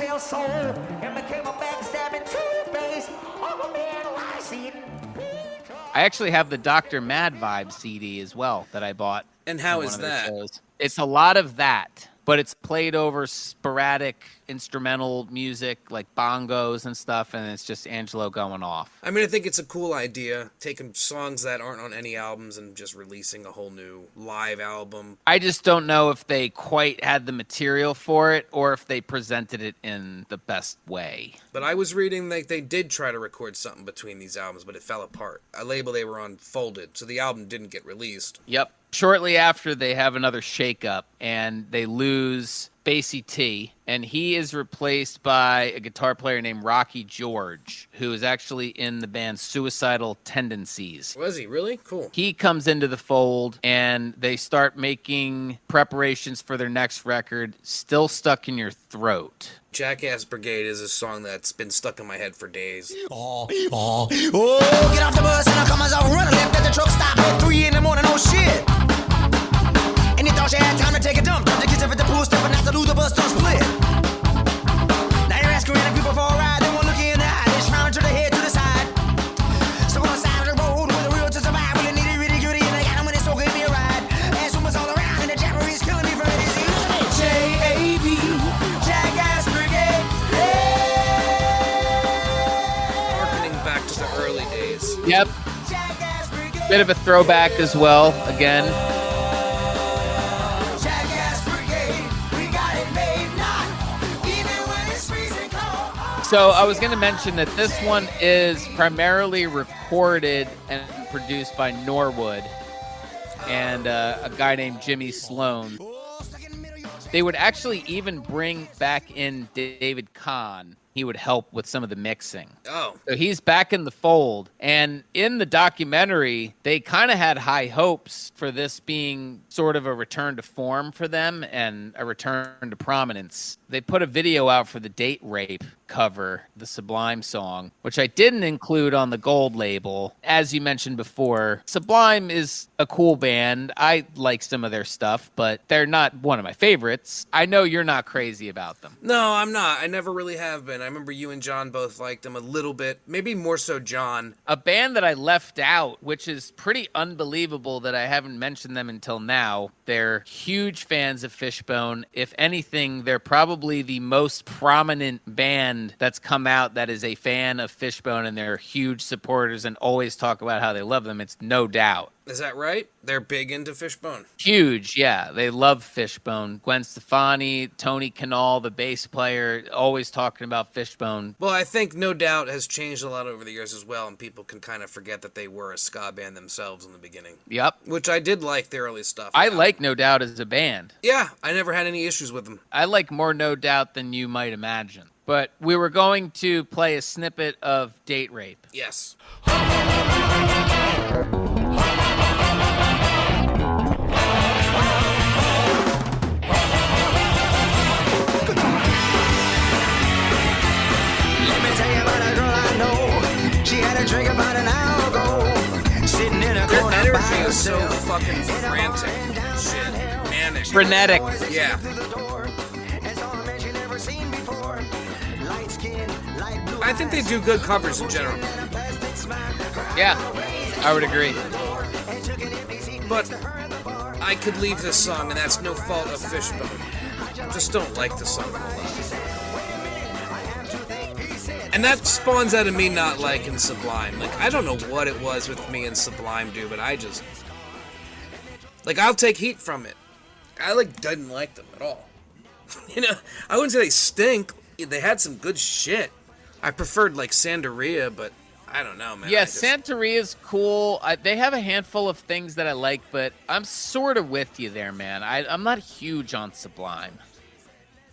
I actually have the Dr. Mad Vibe CD as well that I bought.
And how
in
is
one of their
that?
shows. It's a lot of that, but it's played over sporadic instrumental music like bongos and stuff, and it's just Angelo going off.
I mean, I think it's a cool idea, taking songs that aren't on any albums and just releasing a whole new live album.
I just don't know if they quite had the material for it or if they presented it in the best way.
But I was reading that they did try to record something between these albums, but it fell apart. A label they were on folded, so the album didn't get released.
Yep. Shortly after, they have another shakeup, and they lose Spacey T, and he is replaced by a guitar player named Rocky George, who is actually in the band Suicidal Tendencies.
Was he? Really? Cool.
He comes into the fold, and they start making preparations for their next record, Still Stuck in Your Throat.
Jackass Brigade is a song that's been stuck in my head for days.
Oh, get off the bus and I come as I run. I left at the truck stop at 3 in the morning. Oh shit. And you thought you had time to take a dump. Thought you kids up at the pool, stepping out to do the bus don't split. Now you're asking random people for a ride. They won't look you in the eye. They smile to the head to the side. So on the side of the road with a real to survive. With a nitty gritty goody and they got 'em when they so give me a ride. Ass woman's all around and the Japanese killing me for it. J-A-B, Jackass Brigade.
Harkening back to the early days.
Yep. Bit of a throwback as well, again. So I was going to mention that this one is primarily recorded and produced by Norwood and a guy named Jimmy Sloan. They would actually even bring back in David Kahn. He would help with some of the mixing.
Oh.
So he's back in the fold. And in the documentary, they kind of had high hopes for this being sort of a return to form for them and a return to prominence. They put a video out for the Date Rape cover, the Sublime song, which I didn't include on the gold label. As you mentioned before, Sublime is a cool band. I like some of their stuff, but they're not one of my favorites. I know you're not crazy about them.
No, I'm not. I never really have been. I remember you and John both liked them a little bit. Maybe more so John.
A band that I left out, which is pretty unbelievable that I haven't mentioned them until now. They're huge fans of Fishbone. If anything, they're probably the most prominent band that's come out that is a fan of Fishbone, and they're huge supporters and always talk about how they love them. It's No Doubt.
Is that right? They're big into Fishbone.
Huge, yeah. They love Fishbone. Gwen Stefani, Tony Kanal, the bass player, always talking about Fishbone.
Well, I think No Doubt has changed a lot over the years as well, and people can kind of forget that they were a ska band themselves in the beginning.
Yep.
Which I did like their early stuff.
I like No Doubt as a band.
Yeah, I never had any issues with them.
I like more No Doubt than you might imagine. But we were going to play a snippet of Date Rape.
Yes.
Drink about an hour ago, sitting in a
Their
corner
energy
by
is so
herself.
fucking frantic and shit. Manic.
Frenetic.
Yeah. I think they do good covers in general.
Yeah, I would agree.
But I could leave this song, and that's no fault of Fishbone. I just don't like the song a lot. And that spawns out of me not liking Sublime. Like, I don't know what it was with me and Sublime, dude, but I just... Like, I'll take heat from it. I, didn't like them at all. You know, I wouldn't say they stink. They had some good shit. I preferred, Santeria, but I don't know, man.
Yeah, Santeria's cool. They have a handful of things that I like, but I'm sort of with you there, man. I'm not huge on Sublime.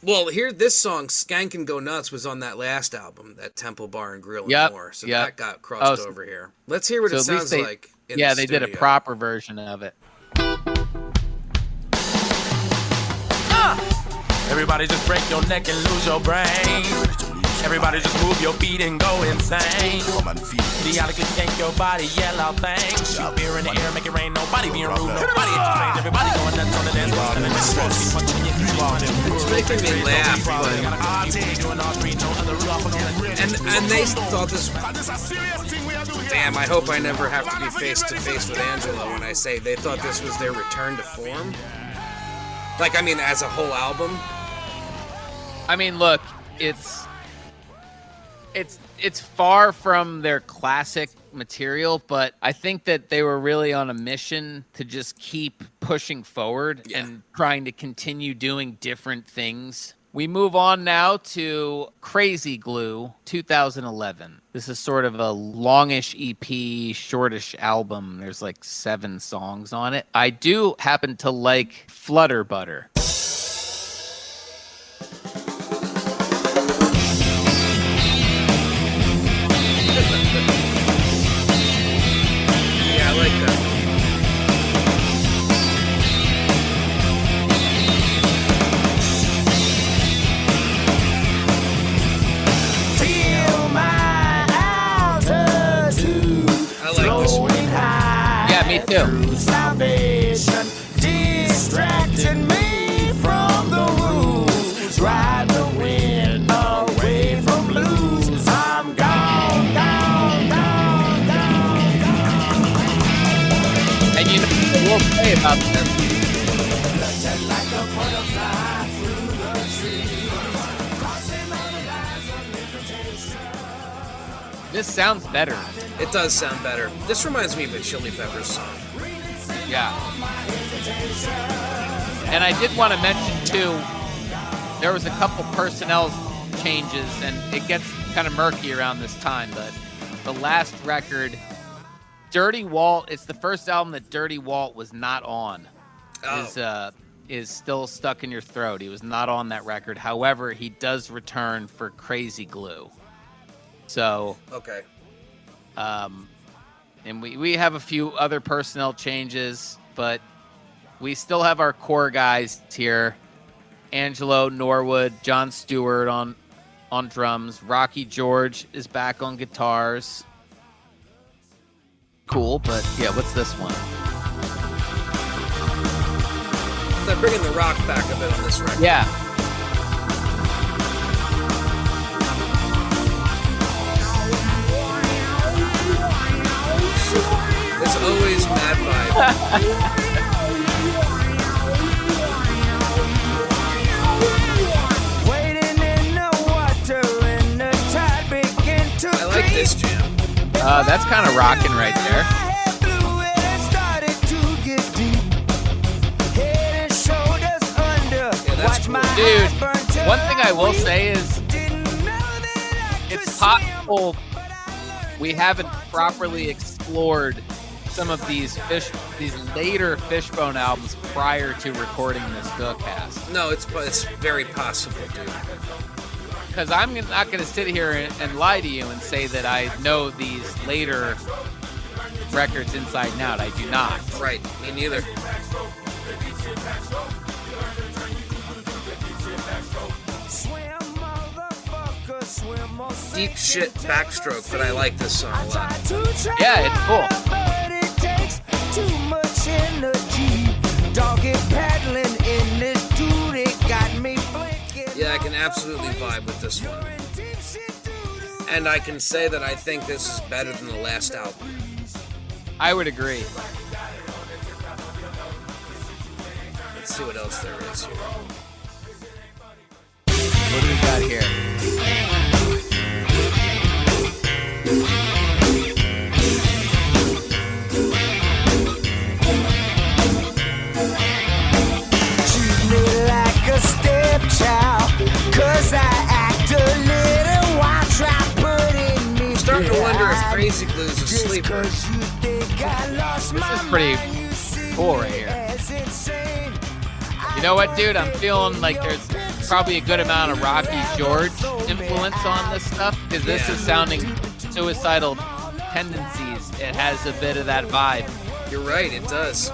Well, this song, Skank and Go Nuts, was on that last album, that Temple Bar and Grill and More. So that got crossed over here. Let's hear what it sounds like in the
they did a
studio.
proper version of it.
Everybody just break your neck and lose your brain. Everybody just move your feet and go insane. The alley can take your body, yell out thanks. Shoot beer in the air, make it rain. Nobody being rude, nobody strange. Everybody going nuts on the dance floor.
It's making me laugh, and they thought this. Damn, I hope I never have to be face to face with Angela when I say they thought this was their return to form. As a whole album.
I mean, look, it's far from their classic material, but I think that they were really on a mission to just keep pushing forward and trying to continue doing different things. We move on now to Crazy Glue, 2011. This is sort of a longish EP, shortish album. There's 7 songs on it. I do happen to like Flutter Butter.
Yeah, I like that.
Feel my altitude.
I like this one.
Yeah, me too.
Salvation, distraction.
This sounds better.
It does sound better. This reminds me of a Chili Peppers song.
Yeah. And I did want to mention, too, there was a couple personnel changes, and it gets kind of murky around this time, but the last record, Dirty Walt, it's the first album that Dirty Walt was not on. Is still stuck in your throat. He was not on that record. However, he does return for Crazy Glue. So,
okay.
And we have a few other personnel changes, but we still have our core guys here. Angelo Norwood, John Stewart on drums. Rocky George is back on guitars. Cool, but yeah, what's this one?
They're bringing the rock back a bit on this record.
Yeah.
It's always Mad Vibe. I like this jam.
That's kind of rocking right there. Dude, one thing I will say is it's possible we haven't properly explored some of these later Fishbone albums prior to recording this Goatcast.
No, it's very possible, dude.
Because I'm not going to sit here and lie to you and say that I know these later records inside and out. I do not.
Right, me neither. Deep shit backstroke, but I like this song a lot.
Yeah, it's cool.
Yeah, I can absolutely vibe with this one. And I can say that I think this is better than the last album.
I would agree.
Let's see what else there is here.
What do we got here?
Treat me like a stepchild, 'cause I act a little while, try putting me
I'm starting to wonder if
behind.
Crazy Glue's a sleeper.
This
is pretty cool right here. You know what, dude? I'm feeling like there's probably a good amount of Rocky George influence on this stuff, because this is sounding suicidal tendencies. It has a bit of that vibe.
You're right, it does.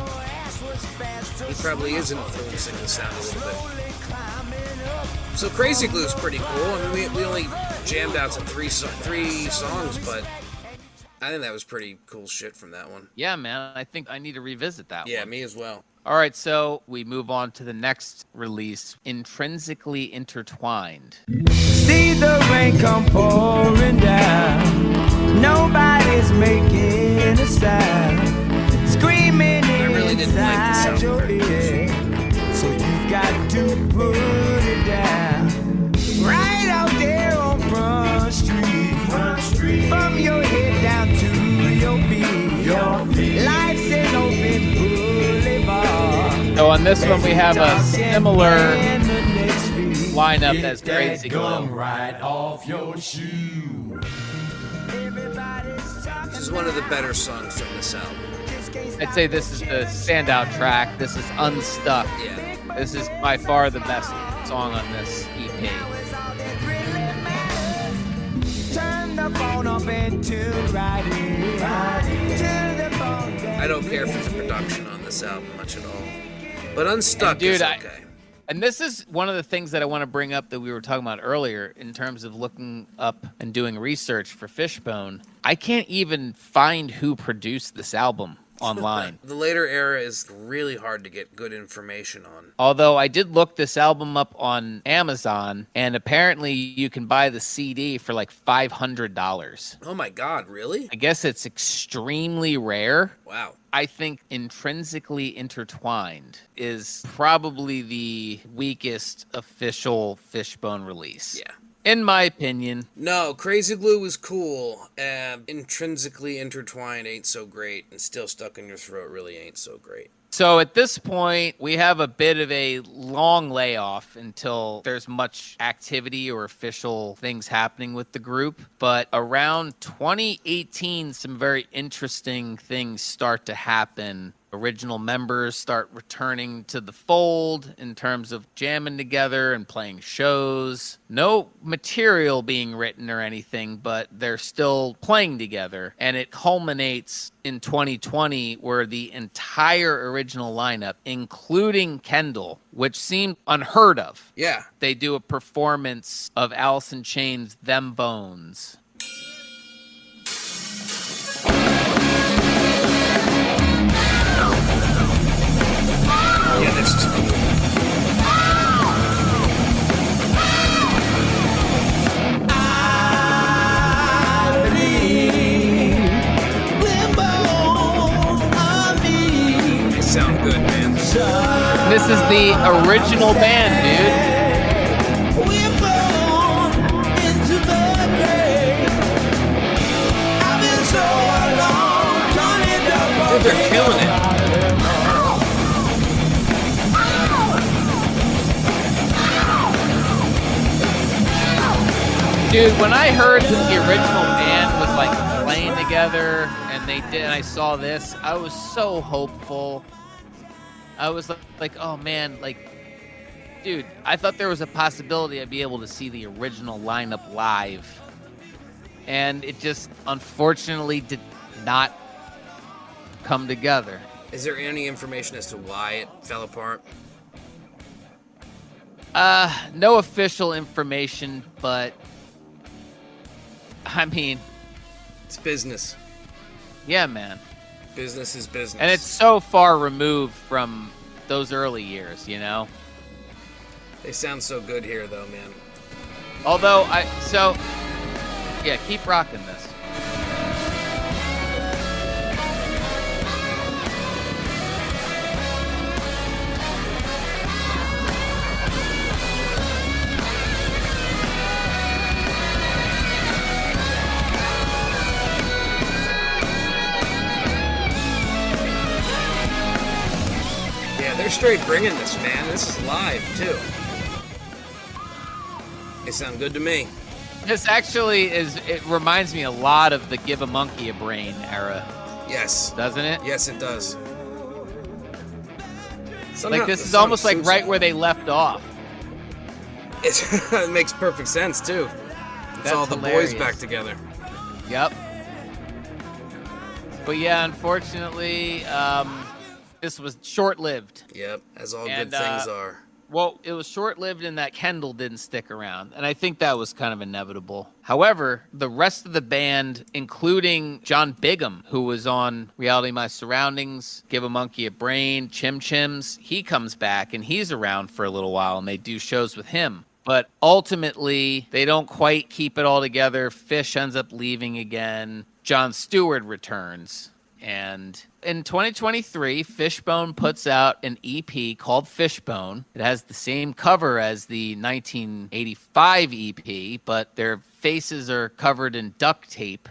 He probably is influencing the sound a little bit. So Crazy Glue's pretty cool. I mean, we only jammed out to three songs, but I think that was pretty cool shit from that one.
Yeah, man. I think I need to revisit that one.
Yeah, me as well.
All right, so we move on to the next release, Intrinsically Intertwined.
See the rain come pouring down. Nobody's making a sound. Screaming
I really didn't like this
inside your
album very much.
head. So you've got to put it down. Right out there on Front Street. From your head down to your feet. Life's an open boulevard.
So on this one, we have a similar lineup as Crazy Glue.
Right off your shoe.
This is one of the better songs from this album.
I'd say this is the standout track. This is Unstuck.
Yeah.
This is by far the best song on this E EP.
Turn the phone off and tune right in. Turn the phone down.
I don't care for the production on this album much at all. But Unstuck
Dude,
is okay.
And this is one of the things that I want to bring up that we were talking about earlier in terms of looking up and doing research for Fishbone. I can't even find who produced this album online.
The later era is really hard to get good information on.
Although I did look this album up on Amazon, and apparently you can buy the CD for like $500.
Oh my God, really?
I guess it's extremely rare.
Wow.
I think Intrinsically Intertwined is probably the weakest official Fishbone release.
Yeah.
in my opinion.
No, Crazy Glue was cool. Intrinsically intertwined ain't so great, and Still Stuck in Your Throat really ain't so great.
So at this point, we have a bit of a long layoff until there's much activity or official things happening with the group. But around 2018, some very interesting things start to happen. Original members start returning to the fold in terms of jamming together and playing shows. No material being written or anything, but they're still playing together. And it culminates in 2020 where the entire original lineup, including Kendall, which seemed unheard of.
Yeah.
They do a performance of Alice in Chains' Them Bones.
Yeah, that's just cool. They sound good, man.
This is the original band, dude.
Dude, they're killing it.
Dude, when I heard that the original band was like playing together and I saw this, I was so hopeful. I was like, oh man, like, dude, I thought there was a possibility I'd be able to see the original lineup live. And it just unfortunately did not come together.
Is there any information as to why it fell apart?
No official information, but I mean,
it's business.
Yeah, man.
Business is business.
And it's so far removed from those early years, you know?
They sound so good here, though, man.
Although, yeah, keep rocking this.
They're straight bringing this, man. This is live, too. They sound good to me.
This actually it reminds me a lot of the Give a Monkey a Brain era.
Yes.
Doesn't it?
Yes, it does.
Like, this is almost like right where they left off.
It makes perfect sense, too. It's
That's
all the
hilarious.
boys back together.
Yep. But yeah, unfortunately, this was short-lived.
Yep, as all good things are.
Well, it was short-lived in that Kendall didn't stick around, and I think that was kind of inevitable. However, the rest of the band, including John Bigham, who was on Reality My Surroundings, Give a Monkey a Brain, Chim Chims, he comes back, and he's around for a little while, and they do shows with him. But ultimately, they don't quite keep it all together. Fish ends up leaving again. Jon Stewart returns. And in 2023, Fishbone puts out an EP called Fishbone. It has the same cover as the 1985 EP, but their faces are covered in duct tape.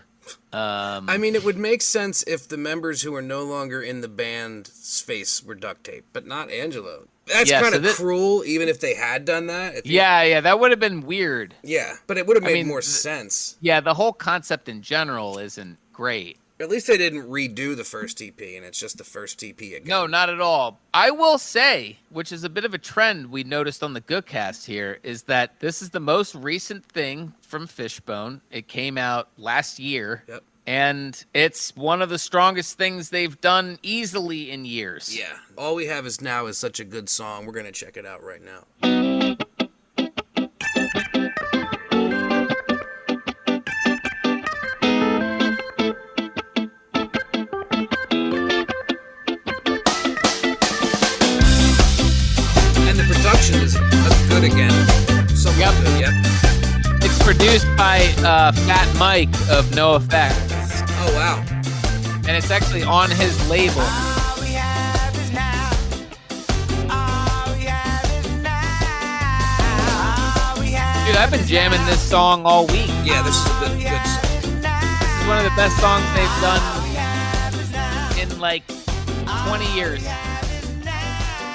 I mean, it would make sense if the members who are no longer in the band's face were duct tape, but not Angelo. That's kind of cruel, even if they had done that.
Yeah, that would have been weird.
Yeah, but it would have made more sense.
Yeah, the whole concept in general isn't great.
At least they didn't redo the first EP, and it's just the first EP again.
No, not at all. I will say, which is a bit of a trend we noticed on the Goodcast here, is that this is the most recent thing from Fishbone. It came out last year.
Yep.
And it's one of the strongest things they've done easily in years.
Yeah. All we have is now is such a good song. We're going to check it out right now. Is good again.
Yep.
Good, yep.
It's produced by Fat Mike of NoFX.
Oh, wow.
And it's actually on his label. Dude, I've been jamming this song all week.
Yeah, this is a good song.
This is one of the best songs they've done in like 20 years.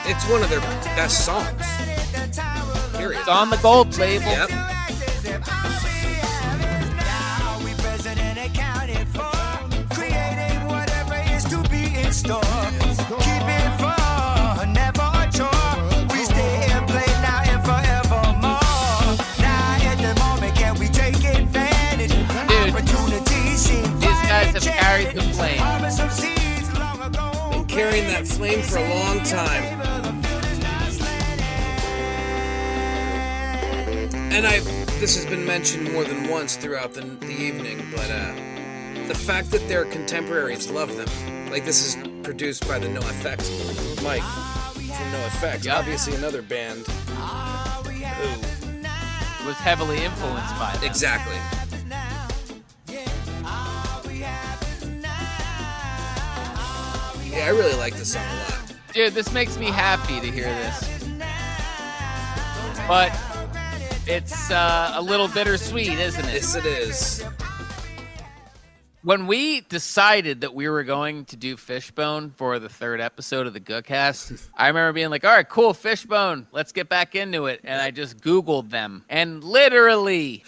It's one of their best songs. Period.
It's on the gold label.
Yep.
These guys have carried the flame.
Been carrying that flame for a long time. And this has been mentioned more than once throughout the evening, but the fact that their contemporaries love them. Like, this is produced by the NoFX Mike from NoFX.
Yep.
Obviously another band who...
Was heavily influenced by them.
Exactly. Yeah, I really like this song a lot.
Dude, this makes me happy to hear this. But it's a little bittersweet, isn't it?
Yes, it is.
When we decided that we were going to do Fishbone for the 3rd episode of the Gookcast, I remember being like, all right, cool, Fishbone, let's get back into it. And I just Googled them. And literally,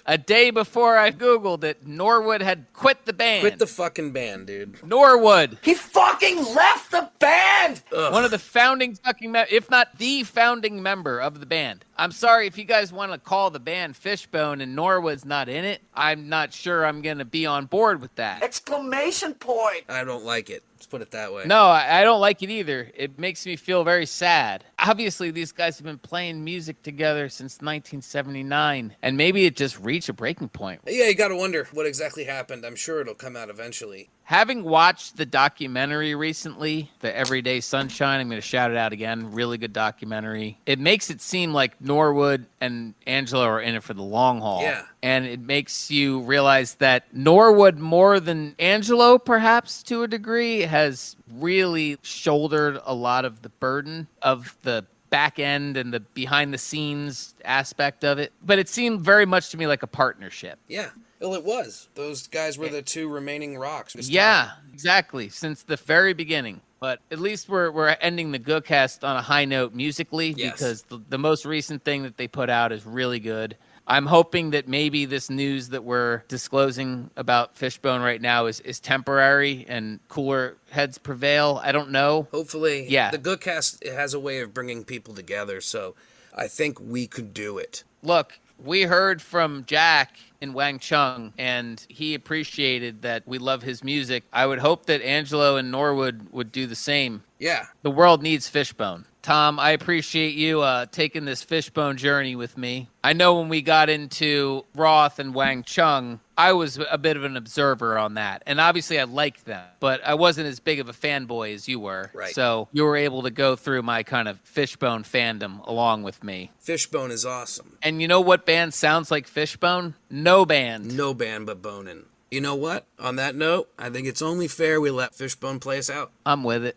a day before I Googled it, Norwood had quit the band.
Quit the fucking band, dude.
Norwood.
He fucking left the band!
Ugh.
One of the founding fucking, if not the founding member of the band. I'm sorry if you guys want to call the band Fishbone and Norwood's not in it. I'm not sure I'm going to be on board with that.
Exclamation point!
I don't like it. Let's put it that way.
No, I don't like it either. It makes me feel very sad. Obviously, these guys have been playing music together since 1979, and maybe it just reached a breaking point.
Yeah, you gotta wonder what exactly happened. I'm sure it'll come out eventually.
Having watched the documentary recently, The Everyday Sunshine, I'm going to shout it out again, really good documentary. It makes it seem like Norwood and Angelo are in it for the long haul.
Yeah.
And it makes you realize that Norwood, more than Angelo, perhaps to a degree, has really shouldered a lot of the burden of the back end and the behind the scenes aspect of it. But it seemed very much to me like a partnership.
Yeah. Well, it was. Those guys were the two remaining rocks.
Yeah, exactly. Since the very beginning. But at least we're ending the Gookcast on a high note musically,
Yes.
because the most recent thing that they put out is really good. I'm hoping that maybe this news that we're disclosing about Fishbone right now is temporary and cooler heads prevail. I don't know.
Hopefully.
Yeah.
The Gookcast has a way of bringing people together, so I think we could do it.
Look, we heard from Jack in Wang Chung, and he appreciated that we love his music. I would hope that Angelo and Norwood would do the same.
Yeah.
The world needs Fishbone. Tom, I appreciate you taking this Fishbone journey with me. I know when we got into Roth and Wang Chung, I was a bit of an observer on that. And obviously I liked them, but I wasn't as big of a fanboy as you were.
Right.
So you were able to go through my kind of Fishbone fandom along with me.
Fishbone is awesome.
And you know what band sounds like Fishbone? No band.
No band but Bonin. You know what? On that note, I think it's only fair we let Fishbone play us out.
I'm with it.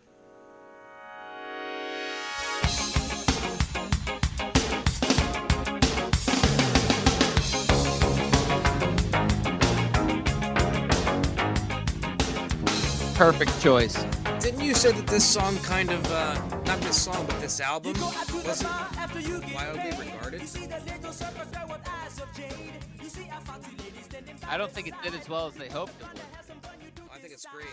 Perfect choice.
Didn't you say that this song kind of, not this song, but this album wasn't wildly regarded?
I don't think it did as well as they hoped it would.
I think it's great.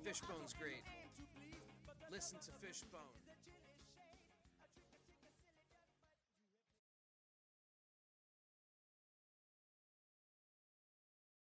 Fishbone's great. Listen to Fishbone.